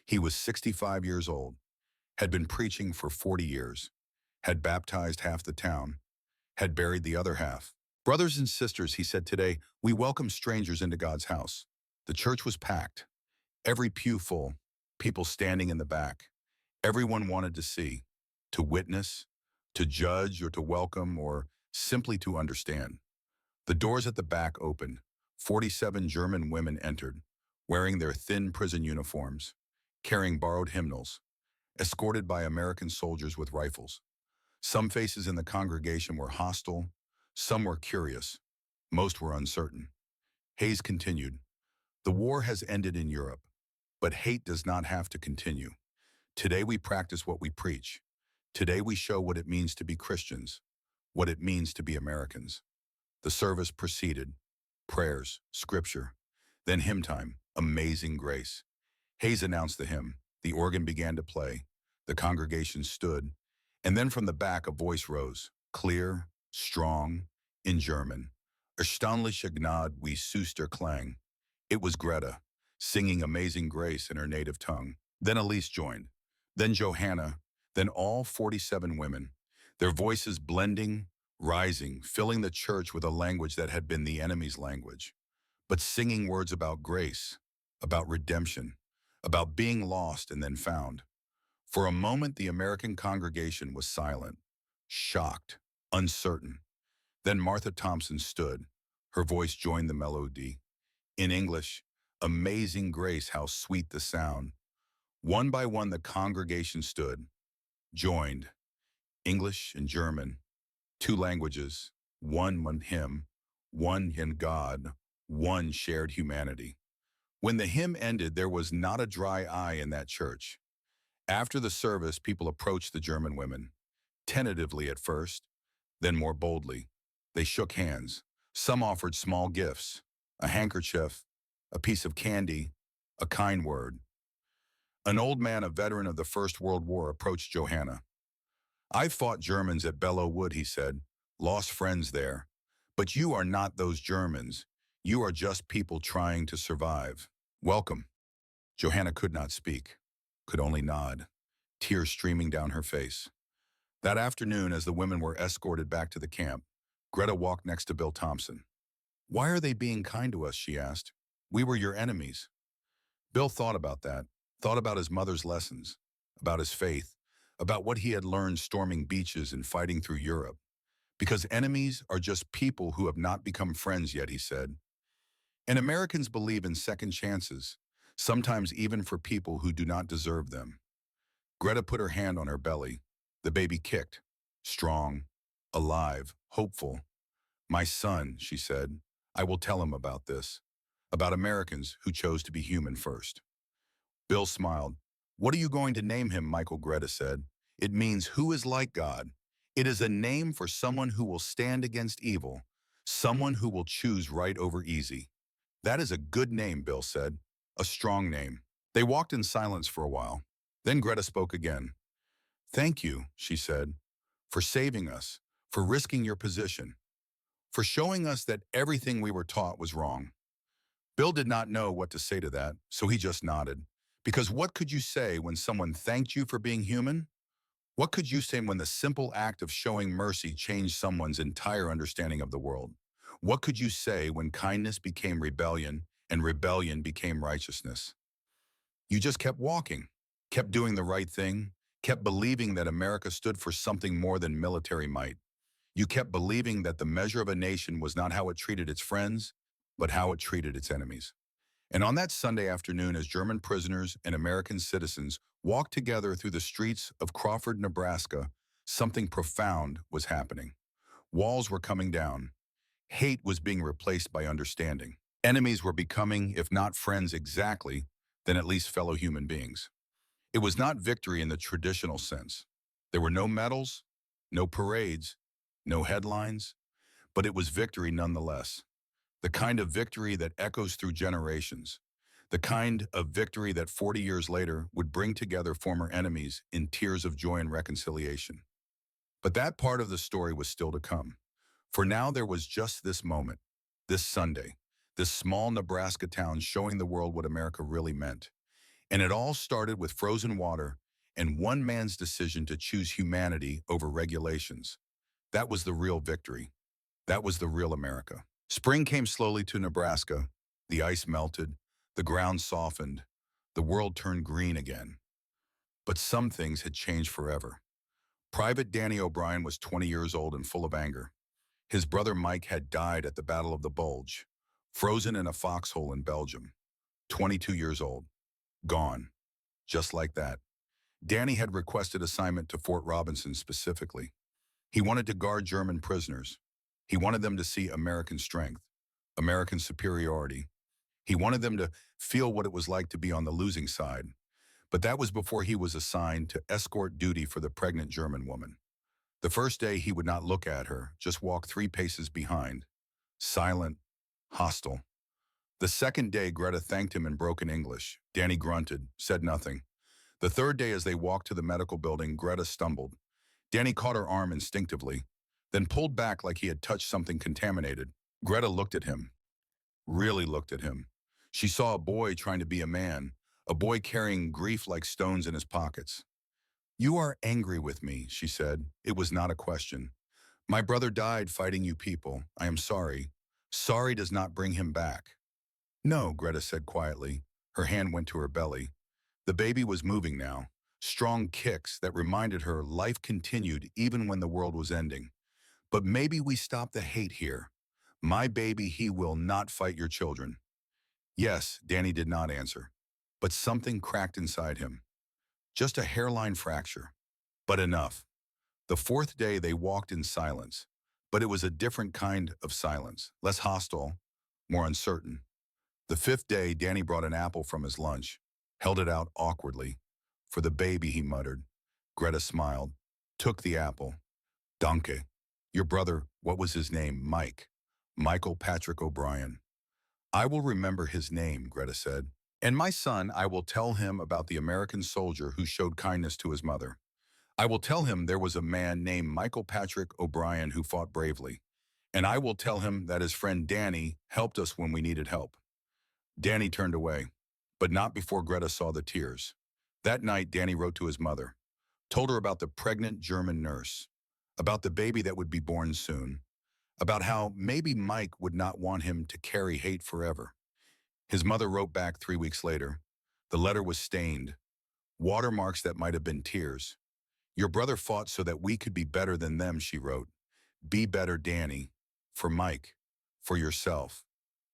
He was 65 years old, had been preaching for 40 years, had baptized half the town, had buried the other half. Brothers and sisters, he said today, we welcome strangers into God's house. The church was packed, every pew full, people standing in the back. Everyone wanted to see, to witness, to judge or to welcome or simply to understand. The doors at the back opened. 47 German women entered, wearing their thin prison uniforms, carrying borrowed hymnals, escorted by American soldiers with rifles. Some faces in the congregation were hostile, some were curious, most were uncertain. Hayes continued, the war has ended in Europe, but hate does not have to continue. Today we practice what we preach. Today we show what it means to be Christians, what it means to be Americans. The service proceeded, prayers, scripture, then hymn time, Amazing Grace. Hayes announced the hymn. The organ began to play. The congregation stood, and then from the back a voice rose, clear, strong, in German. Erstaunliche Gnade wie süßer Klang. It was Greta, singing Amazing Grace in her native tongue. Then Elise joined, then Johanna, then all 47 women, their voices blending, rising, filling the church with a language that had been the enemy's language, but singing words about grace, about redemption, about being lost and then found. For a moment, the American congregation was silent, shocked, uncertain. Then Martha Thompson stood. Her voice joined the melody. In English, Amazing Grace, how sweet the sound. One by one, the congregation stood, joined, English and German, two languages, one hymn, one in God, one shared humanity. When the hymn ended, there was not a dry eye in that church. After the service, people approached the German women, tentatively at first, then more boldly. They shook hands. Some offered small gifts, a handkerchief, a piece of candy, a kind word. An old man, a veteran of the First World War, approached Johanna. I've fought Germans at Belleau Wood, he said, lost friends there. But you are not those Germans. You are just people trying to survive. Welcome. Johanna could not speak, could only nod, tears streaming down her face. That afternoon, as the women were escorted back to the camp, Greta walked next to Bill Thompson. Why are they being kind to us, she asked. We were your enemies. Bill thought about that, thought about his mother's lessons, about his faith, about what he had learned storming beaches and fighting through Europe. Because enemies are just people who have not become friends yet, he said. And Americans believe in second chances, sometimes even for people who do not deserve them. Greta put her hand on her belly. The baby kicked, strong, alive, hopeful. My son, she said, I will tell him about this, about Americans who chose to be human first. Bill smiled. What are you going to name him, Michael? Greta said. It means who is like God. It is a name for someone who will stand against evil, someone who will choose right over easy. That is a good name, Bill said. A strong name. They walked in silence for a while. Then Greta spoke again. Thank you, she said, for saving us, for risking your position, for showing us that everything we were taught was wrong. Bill did not know what to say to that, so he just nodded. Because what could you say when someone thanked you for being human? What could you say when the simple act of showing mercy changed someone's entire understanding of the world? What could you say when kindness became rebellion and rebellion became righteousness? You just kept walking, kept doing the right thing, kept believing that America stood for something more than military might. You kept believing that the measure of a nation was not how it treated its friends, but how it treated its enemies. And on that Sunday afternoon, as German prisoners and American citizens walked together through the streets of Crawford, Nebraska, something profound was happening. Walls were coming down. Hate was being replaced by understanding. Enemies were becoming, if not friends exactly, then at least fellow human beings. It was not victory in the traditional sense. There were no medals, no parades, no headlines, but it was victory nonetheless. The kind of victory that echoes through generations. The kind of victory that 40 years later would bring together former enemies in tears of joy and reconciliation. But that part of the story was still to come. For now there was just this moment, this Sunday, this small Nebraska town showing the world what America really meant. And it all started with frozen water and one man's decision to choose humanity over regulations. That was the real victory. That was the real America. Spring came slowly to Nebraska. The ice melted, the ground softened, the world turned green again. But some things had changed forever. Private Danny O'Brien was 20 years old and full of anger. His brother Mike had died at the Battle of the Bulge, frozen in a foxhole in Belgium. 22 years old. Gone. Just like that. Danny had requested assignment to Fort Robinson specifically. He wanted to guard German prisoners. He wanted them to see American strength, American superiority. He wanted them to feel what it was like to be on the losing side. But that was before he was assigned to escort duty for the pregnant German woman. The first day he would not look at her, just walk 3 paces behind. Silent, hostile. The second day Greta thanked him in broken English. Danny grunted, said nothing. The third day as they walked to the medical building, Greta stumbled. Danny caught her arm instinctively, then pulled back like he had touched something contaminated. Greta looked at him, really looked at him. She saw a boy trying to be a man, a boy carrying grief like stones in his pockets. You are angry with me, she said. It was not a question. My brother died fighting you people. I am sorry. Sorry does not bring him back. No, Greta said quietly. Her hand went to her belly. The baby was moving now. Strong kicks that reminded her life continued even when the world was ending. But maybe we stop the hate here. My baby, he will not fight your children. Yes, Danny did not answer. But something cracked inside him. Just a hairline fracture. But enough. The fourth day they walked in silence. But it was a different kind of silence. Less hostile, more uncertain. The fifth day, Danny brought an apple from his lunch. Held it out awkwardly. For the baby, he muttered. Greta smiled. Took the apple. Danke. Your brother, what was his name? Mike. Michael Patrick O'Brien. I will remember his name, Greta said. And my son, I will tell him about the American soldier who showed kindness to his mother. I will tell him there was a man named Michael Patrick O'Brien who fought bravely. And I will tell him that his friend Danny helped us when we needed help. Danny turned away, but not before Greta saw the tears. That night, Danny wrote to his mother, told her about the pregnant German nurse, about the baby that would be born soon, about how maybe Mike would not want him to carry hate forever. His mother wrote back 3 weeks later. The letter was stained, watermarks that might have been tears. Your brother fought so that we could be better than them, she wrote. Be better, Danny, for Mike, for yourself,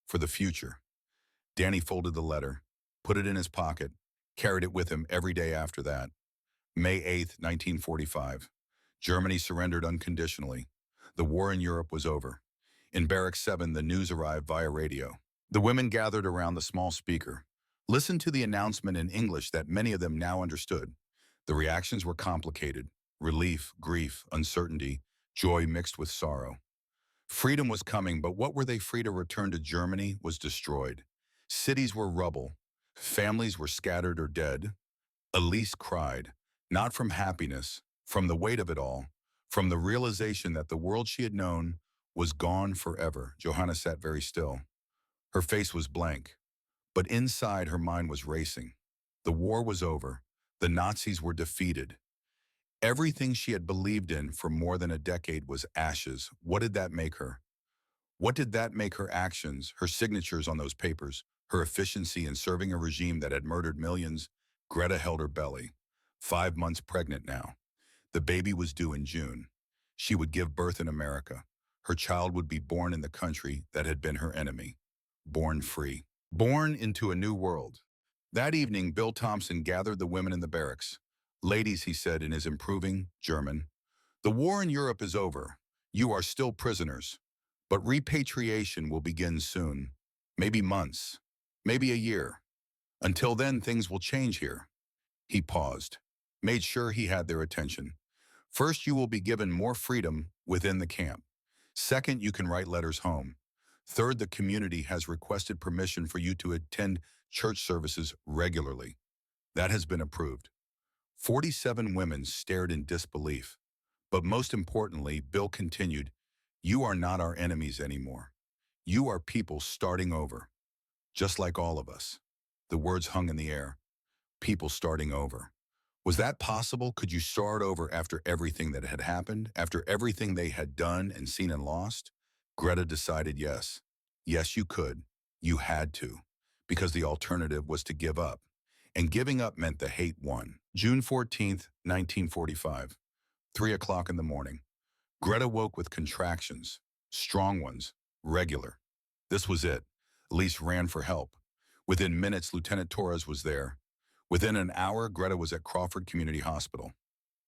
for the future. Danny folded the letter, put it in his pocket, carried it with him every day after that. May 8th, 1945. Germany surrendered unconditionally. The war in Europe was over. In Barrack 7, the news arrived via radio. The women gathered around the small speaker, listened to the announcement in English that many of them now understood. The reactions were complicated: relief, grief, uncertainty, joy mixed with sorrow. Freedom was coming, but what were they free to return to? Germany was destroyed. Cities were rubble. Families were scattered or dead. Elise cried, not from happiness, from the weight of it all, from the realization that the world she had known was gone forever. Johanna sat very still. Her face was blank, but inside her mind was racing. The war was over. The Nazis were defeated. Everything she had believed in for more than a decade was ashes. What did that make her? What did that make her actions, her signatures on those papers, her efficiency in serving a regime that had murdered millions? Greta held her belly. 5 months pregnant now. The baby was due in June. She would give birth in America. Her child would be born in the country that had been her enemy. Born free. Born into a new world. That evening, Bill Thompson gathered the women in the barracks. Ladies, he said in his improving German, the war in Europe is over. You are still prisoners. But repatriation will begin soon. Maybe months. Maybe a year. Until then, things will change here. He paused, made sure he had their attention. First, you will be given more freedom within the camp. Second, you can write letters home. Third, the community has requested permission for you to attend church services regularly. That has been approved. 47 women stared in disbelief. But most importantly, Bill continued, you are not our enemies anymore. You are people starting over, just like all of us. The words hung in the air. People starting over. Was that possible? Could you start over after everything that had happened, after everything they had done and seen and lost? Greta decided yes. Yes, you could. You had to. Because the alternative was to give up. And giving up meant the hate won. June 14th, 1945. 3 o'clock in the morning. Greta woke with contractions. Strong ones. Regular. This was it. Elise ran for help. Within minutes, Lieutenant Torres was there. Within an hour, Greta was at Crawford Community Hospital,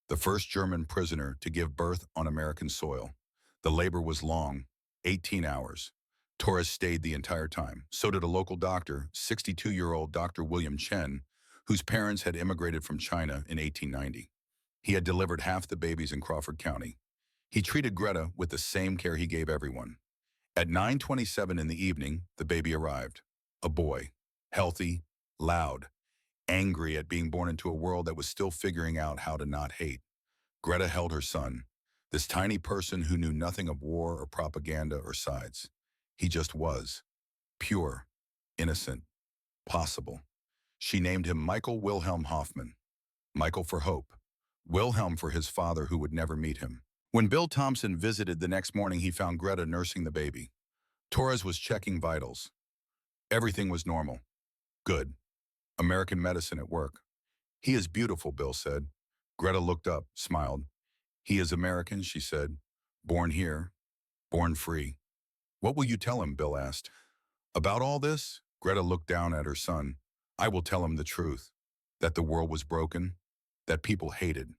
the first German prisoner to give birth on American soil. The labor was long, 18 hours. Torres stayed the entire time. So did a local doctor, 62-year-old Dr. William Chen, whose parents had immigrated from China in 1890. He had delivered half the babies in Crawford County. He treated Greta with the same care he gave everyone. At 9:27 in the evening, the baby arrived. A boy, healthy, loud, angry at being born into a world that was still figuring out how to not hate. Greta held her son, this tiny person who knew nothing of war or propaganda or sides. He just was. Pure, innocent, possible. She named him Michael Wilhelm Hoffman. Michael for hope. Wilhelm for his father who would never meet him. When Bill Thompson visited the next morning, he found Greta nursing the baby. Torres was checking vitals. Everything was normal. Good. American medicine at work. He is beautiful, Bill said. Greta looked up, smiled. He is American, she said. Born here, born free. What will you tell him, Bill asked. About all this? Greta looked down at her son. I will tell him the truth. That the world was broken, that people hated,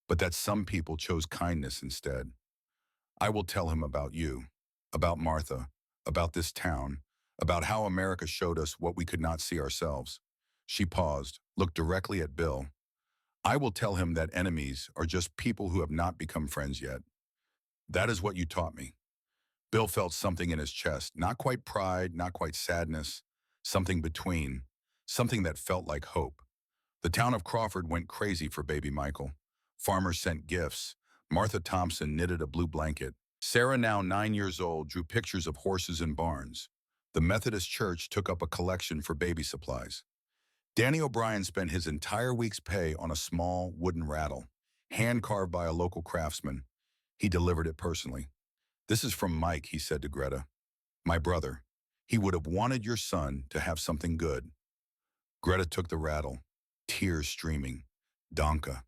but that some people chose kindness instead. I will tell him about you, about Martha, about this town, about how America showed us what we could not see ourselves. She paused, looked directly at Bill. I will tell him that enemies are just people who have not become friends yet. That is what you taught me. Bill felt something in his chest, not quite pride, not quite sadness, something between, something that felt like hope. The town of Crawford went crazy for baby Michael. Farmers sent gifts. Martha Thompson knitted a blue blanket. Sarah, now 9 years old, drew pictures of horses and barns. The Methodist Church took up a collection for baby supplies. Danny O'Brien spent his entire week's pay on a small wooden rattle, hand-carved by a local craftsman. He delivered it personally. This is from Mike, he said to Greta. My brother. He would have wanted your son to have something good. Greta took the rattle, tears streaming. Danke.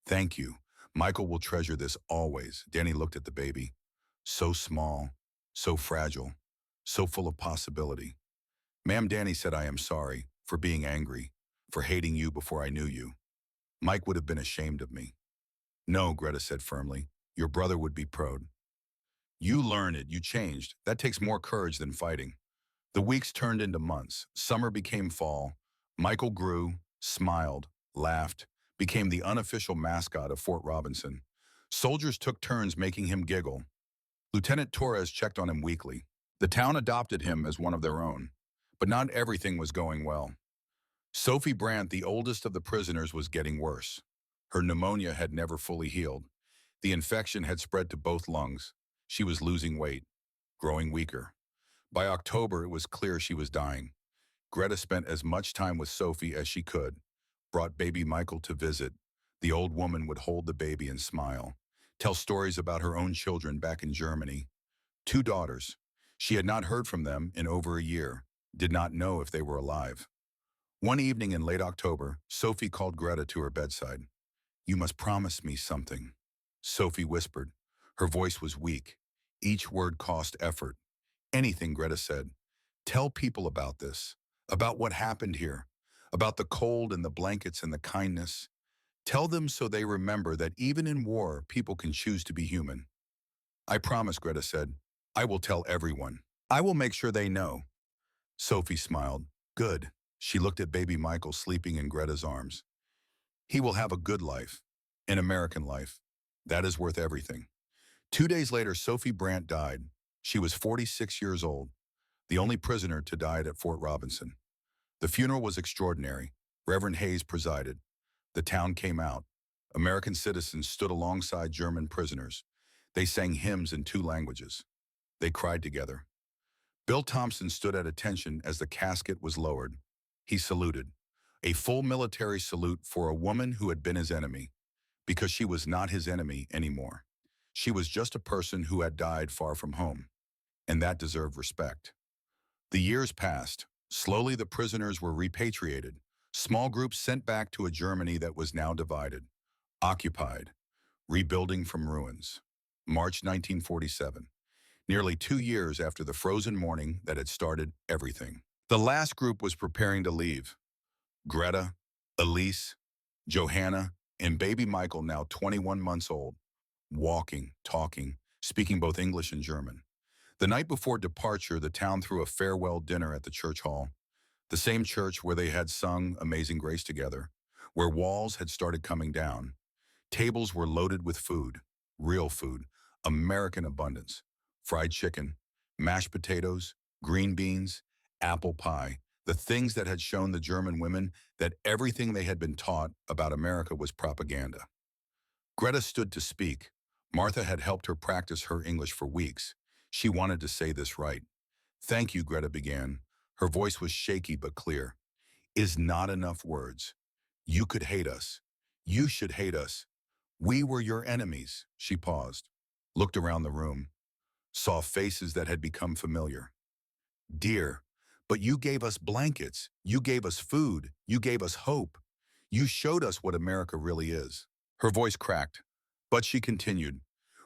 Thank you. Michael will treasure this always. Danny looked at the baby. So small, so fragile, so full of possibility. Ma'am, Danny said, I am sorry for being angry, for hating you before I knew you. Mike would have been ashamed of me. No, Greta said firmly. Your brother would be proud. You learned it, you changed. That takes more courage than fighting. The weeks turned into months. Summer became fall. Michael grew, smiled, laughed, became the unofficial mascot of Fort Robinson. Soldiers took turns making him giggle. Lieutenant Torres checked on him weekly. The town adopted him as one of their own. But not everything was going well. Sophie Brandt, the oldest of the prisoners, was getting worse. Her pneumonia had never fully healed. The infection had spread to both lungs. She was losing weight, growing weaker. By October, it was clear she was dying. Greta spent as much time with Sophie as she could, brought baby Michael to visit. The old woman would hold the baby and smile, tell stories about her own children back in Germany. 2 daughters. She had not heard from them in over a year, did not know if they were alive. One evening in late October, Sophie called Greta to her bedside. "You must promise me something," Sophie whispered. Her voice was weak. Each word cost effort. "Anything," Greta said. "Tell people about this, about what happened here, about the cold and the blankets and the kindness. Tell them so they remember that even in war, people can choose to be human." "I promise," Greta said. "I will tell everyone. I will make sure they know." Sophie smiled. "Good." She looked at baby Michael sleeping in Greta's arms. "He will have a good life, an American life. That is worth everything." 2 days later, Sophie Brandt died. She was 46 years old, the only prisoner to die at Fort Robinson. The funeral was extraordinary. Reverend Hayes presided. The town came out. American citizens stood alongside German prisoners. They sang hymns in 2 languages. They cried together. Bill Thompson stood at attention as the casket was lowered. He saluted. A full military salute for a woman who had been his enemy, because she was not his enemy anymore. She was just a person who had died far from home, and that deserved respect. The years passed. Slowly the prisoners were repatriated, small groups sent back to a Germany that was now divided, occupied, rebuilding from ruins. March 1947, nearly 2 years after the frozen morning that had started everything. The last group was preparing to leave. Greta, Elise, Johanna, and baby Michael, now 21 months old, walking, talking, speaking both English and German. The night before departure, the town threw a farewell dinner at the church hall, the same church where they had sung Amazing Grace together, where walls had started coming down. Tables were loaded with food, real food, American abundance, fried chicken, mashed potatoes, green beans, apple pie, the things that had shown the German women that everything they had been taught about America was propaganda. Greta stood to speak. Martha had helped her practice her English for weeks. She wanted to say this right. "Thank you," Greta began. Her voice was shaky but clear. "Is not enough words. You could hate us. You should hate us. We were your enemies." She paused, looked around the room, saw faces that had become familiar. "Dear, but you gave us blankets. You gave us food. You gave us hope. You showed us what America really is." Her voice cracked, but she continued.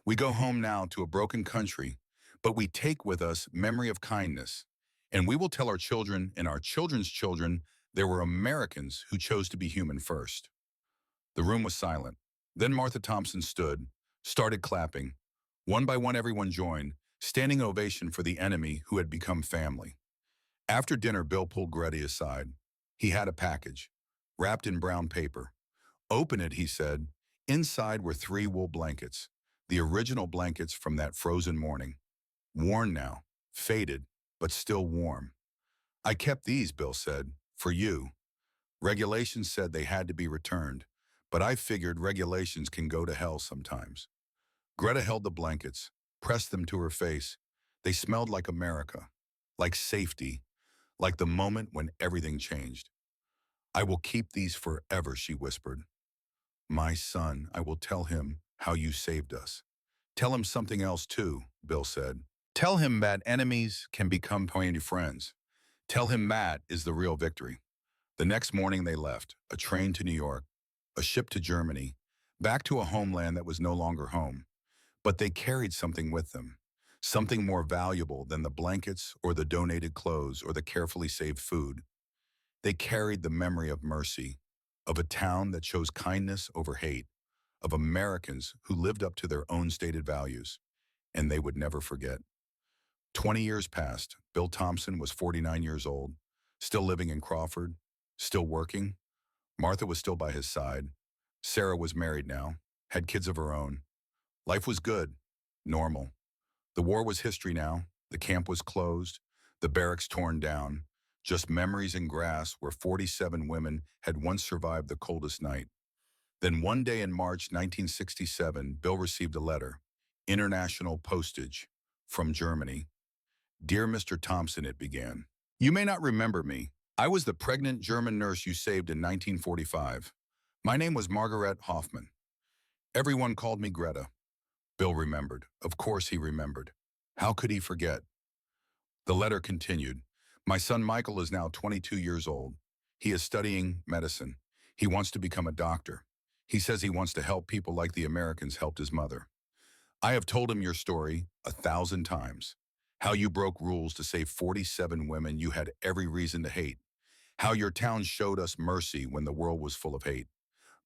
"We go home now to a broken country, but we take with us memory of kindness. And we will tell our children and our children's children there were Americans who chose to be human first." The room was silent. Then Martha Thompson stood, started clapping. One by one, everyone joined, standing ovation for the enemy who had become family. After dinner, Bill pulled Greta aside. He had a package, wrapped in brown paper. "Open it," he said. Inside were 3 wool blankets, the original blankets from that frozen morning. Worn now, faded, but still warm. "I kept these," Bill said, "for you. Regulations said they had to be returned, but I figured regulations can go to hell sometimes." Greta held the blankets, pressed them to her face. They smelled like America, like safety, like the moment when everything changed. "I will keep these forever," she whispered. "My son, I will tell him how you saved us." "Tell him something else too," Bill said. "Tell him that enemies can become friends. Tell him that is the real victory." The next morning they left, a train to New York, a ship to Germany, back to a homeland that was no longer home. But they carried something with them, something more valuable than the blankets or the donated clothes or the carefully saved food. They carried the memory of mercy, of a town that chose kindness over hate, of Americans who lived up to their own stated values. and they would never forget. 20 years passed. Bill Thompson was 49 years old, still living in Crawford, still working. Martha was still by his side. Sarah was married now, had kids of her own. Life was good, normal. The war was history now. The camp was closed, the barracks torn down, just memories and grass where 47 women had once survived the coldest night. Then one day in March 1967, Bill received a letter, international postage, from Germany. Dear Mr. Thompson, it began. You may not remember me. I was the pregnant German nurse you saved in 1945. My name was Margaret Hoffman. Everyone called me Greta. Bill remembered. Of course he remembered. How could he forget? The letter continued. My son Michael is now 22 years old. He is studying medicine. He wants to become a doctor. He says he wants to help people like the Americans helped his mother. I have told him your story 1,000 times. How you broke rules to save 47 women you had every reason to hate. How your town showed us mercy when the world was full of hate.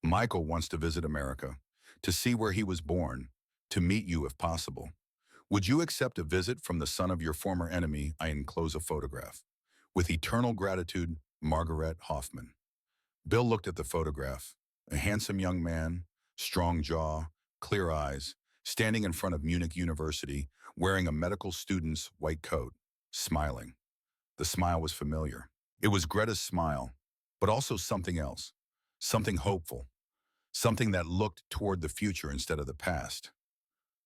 Michael wants to visit America, to see where he was born, to meet you if possible. Would you accept a visit from the son of your former enemy? I enclose a photograph. With eternal gratitude, Margaret Hoffman. Bill looked at the photograph. A handsome young man, strong jaw, clear eyes, standing in front of Munich University, wearing a medical student's white coat, smiling. The smile was familiar. It was Greta's smile, but also something else, something hopeful, something that looked toward the future instead of the past.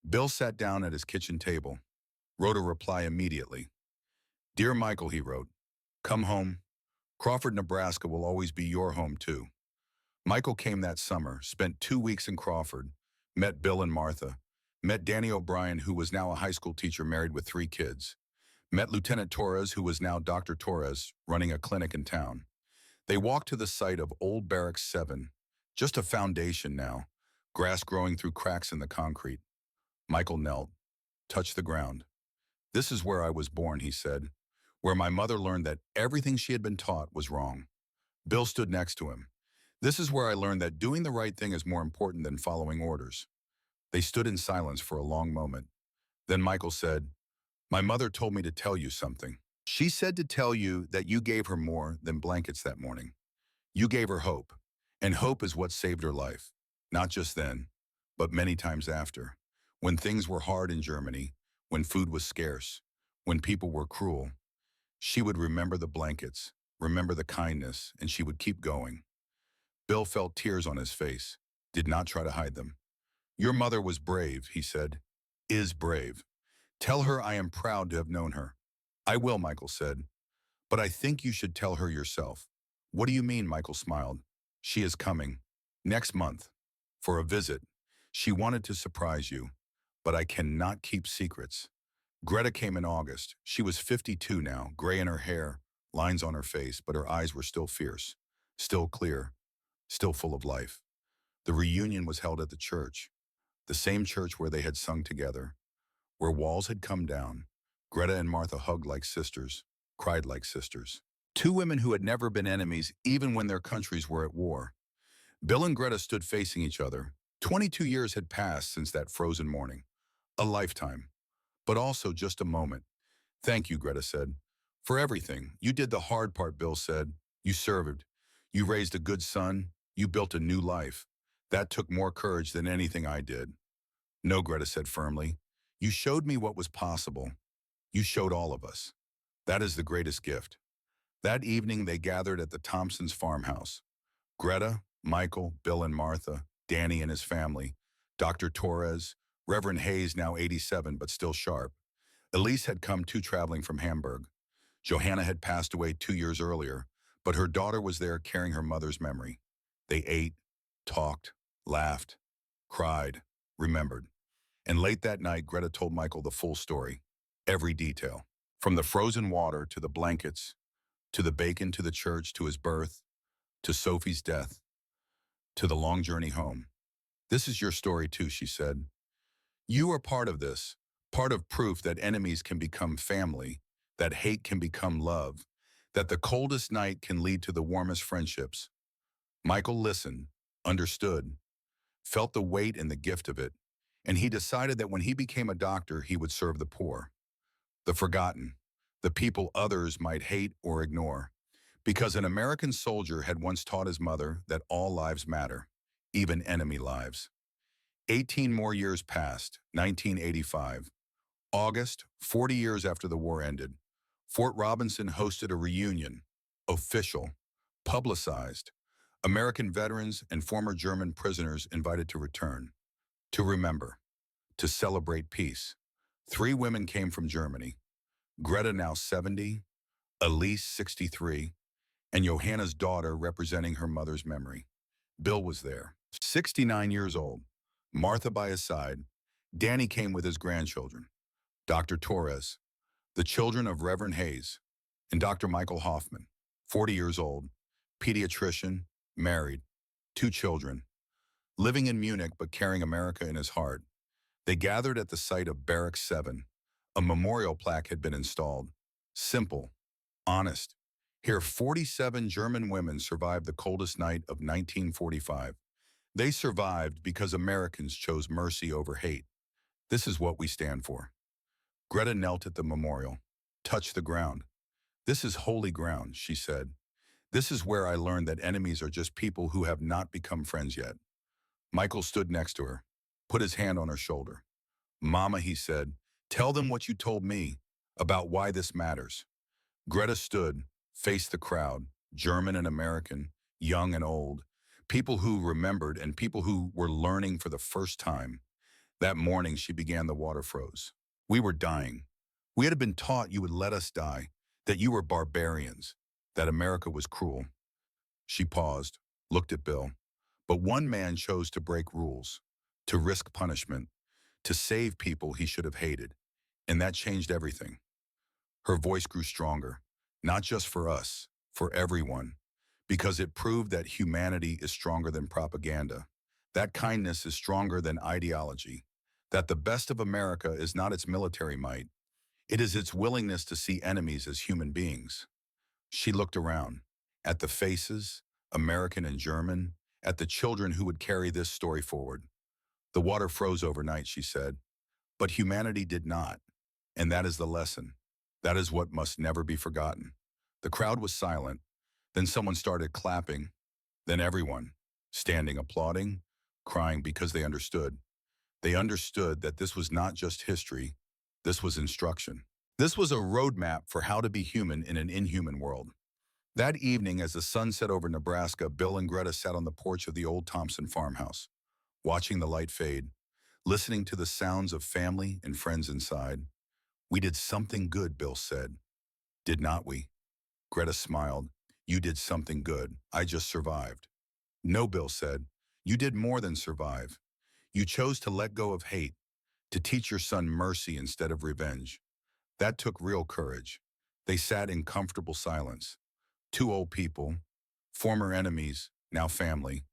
Bill sat down at his kitchen table, wrote a reply immediately. Dear Michael, he wrote, come home. Crawford, Nebraska will always be your home too. Michael came that summer, spent 2 weeks in Crawford, met Bill and Martha, met Danny O'Brien, who was now a high school teacher married with 3 kids, met Lieutenant Torres, who was now Dr. Torres, running a clinic in town. They walked to the site of Old Barracks 7, just a foundation now, grass growing through cracks in the concrete. Michael knelt, touched the ground. This is where I was born, he said, where my mother learned that everything she had been taught was wrong. Bill stood next to him. This is where I learned that doing the right thing is more important than following orders. They stood in silence for a long moment. Then Michael said, my mother told me to tell you something. She said to tell you that you gave her more than blankets that morning. You gave her hope, and hope is what saved her life. Not just then, but many times after. When things were hard in Germany, when food was scarce, when people were cruel, she would remember the blankets, remember the kindness, and she would keep going. Bill felt tears on his face, did not try to hide them. Your mother was brave, he said, is brave. Tell her I am proud to have known her. I will, Michael said, but I think you should tell her yourself. What do you mean, Michael smiled. She is coming, next month, for a visit. She wanted to surprise you, but I cannot keep secrets. Greta came in August. She was 52 now, gray in her hair, lines on her face, but her eyes were still fierce, still clear, still full of life. The reunion was held at the church, the same church where they had sung together, where walls had come down. Greta and Martha hugged like sisters, cried like sisters. 2 women who had never been enemies, even when their countries were at war. Bill and Greta stood facing each other. 22 years had passed since that frozen morning. A lifetime, but also just a moment. Thank you, Greta said, for everything. You did the hard part, Bill said. You served. You raised a good son. You built a new life. That took more courage than anything I did. No, Greta said firmly. You showed me what was possible. You showed all of us. That is the greatest gift. That evening, they gathered at the Thompsons' farmhouse. Greta, Michael, Bill and Martha, Danny and his family, Dr. Torres, Reverend Hayes, now 87 but still sharp. Elise had come too, traveling from Hamburg. Johanna had passed away 2 years earlier, but her daughter was there carrying her mother's memory. They ate, talked, laughed, cried, remembered. And late that night, Greta told Michael the full story, every detail, from the frozen water to the blankets, to the bacon, to the church, to his birth, to Sophie's death, to the long journey home. This is your story too, she said. You are part of this, part of proof that enemies can become family, that hate can become love, that the coldest night can lead to the warmest friendships. Michael listened, understood, felt the weight and the gift of it. And he decided that when he became a doctor, he would serve the poor, the forgotten, the people others might hate or ignore. Because an American soldier had once taught his mother that all lives matter, even enemy lives. 18 more years passed, 1985. August, 40 years after the war ended, Fort Robinson hosted a reunion, official, publicized. American veterans and former German prisoners invited to return, to remember, to celebrate peace. 3 women came from Germany, Greta now 70, Elise 63, and Johanna's daughter representing her mother's memory. Bill was there, 69 years old, Martha by his side. Danny came with his grandchildren, Dr. Torres, the children of Reverend Hayes, and Dr. Michael Hoffman, 40 years old, pediatrician, married, 2 children, living in Munich but carrying America in his heart. They gathered at the site of Barracks 7. A memorial plaque had been installed. Simple, honest. Here, 47 German women survived the coldest night of 1945. They survived because Americans chose mercy over hate. This is what we stand for. Greta knelt at the memorial, touched the ground. This is holy ground, she said. This is where I learned that enemies are just people who have not become friends yet. Michael stood next to her, put his hand on her shoulder. Mama, he said, tell them what you told me about why this matters. Greta stood, faced the crowd, German and American, young and old, people who remembered and people who were learning for the first time. That morning she began. The water froze. We were dying. We had been taught you would let us die, that you were barbarians, that America was cruel. She paused, looked at Bill. But one man chose to break rules, to risk punishment, to save people he should have hated. And that changed everything. Her voice grew stronger, not just for us, for everyone, because it proved that humanity is stronger than propaganda, that kindness is stronger than ideology, that the best of America is not its military might, it is its willingness to see enemies as human beings. She looked around, at the faces, American and German, at the children who would carry this story forward. The water froze overnight, she said, but humanity did not, and that is the lesson. That is what must never be forgotten. The crowd was silent. Then someone started clapping. Then everyone, standing, applauding, crying because they understood. They understood that this was not just history. This was instruction. This was a roadmap for how to be human in an inhuman world. That evening, as the sun set over Nebraska, Bill and Greta sat on the porch of the old Thompson farmhouse, watching the light fade, listening to the sounds of family and friends inside. We did something good, Bill said. Did not we? Greta smiled. You did something good. I just survived. No, Bill said. You did more than survive. You chose to let go of hate, to teach your son mercy instead of revenge. That took real courage. They sat in comfortable silence. 2 old people, former enemies, now family.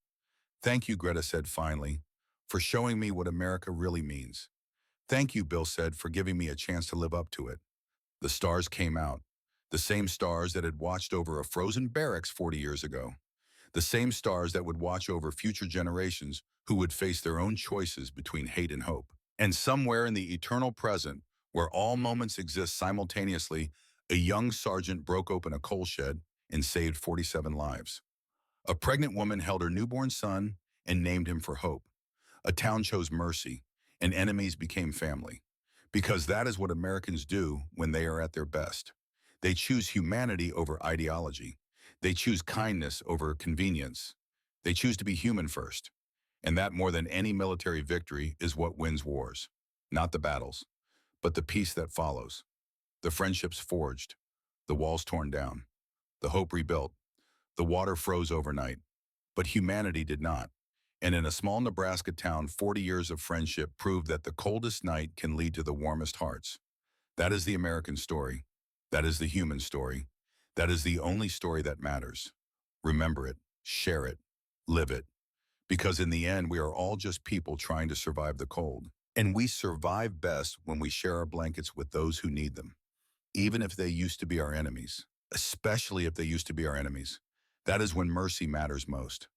Thank you, Greta said finally, for showing me what America really means. Thank you, Bill said, for giving me a chance to live up to it. The stars came out, the same stars that had watched over a frozen barracks 40 years ago, the same stars that would watch over future generations who would face their own choices between hate and hope. And somewhere in the eternal present, where all moments exist simultaneously, a young sergeant broke open a coal shed and saved 47 lives. A pregnant woman held her newborn son and named him for hope. A town chose mercy, and enemies became family. Because that is what Americans do when they are at their best. They choose humanity over ideology. They choose kindness over convenience. They choose to be human first. And that, more than any military victory, is what wins wars. Not the battles, but the peace that follows. The friendships forged, the walls torn down, the hope rebuilt. The water froze overnight, but humanity did not. And in a small Nebraska town, 40 years of friendship proved that the coldest night can lead to the warmest hearts. That is the American story. That is the human story. That is the only story that matters. Remember it, share it, live it. Because in the end, we are all just people trying to survive the cold. And we survive best when we share our blankets with those who need them, even if they used to be our enemies, especially if they used to be our enemies. That is when mercy matters most.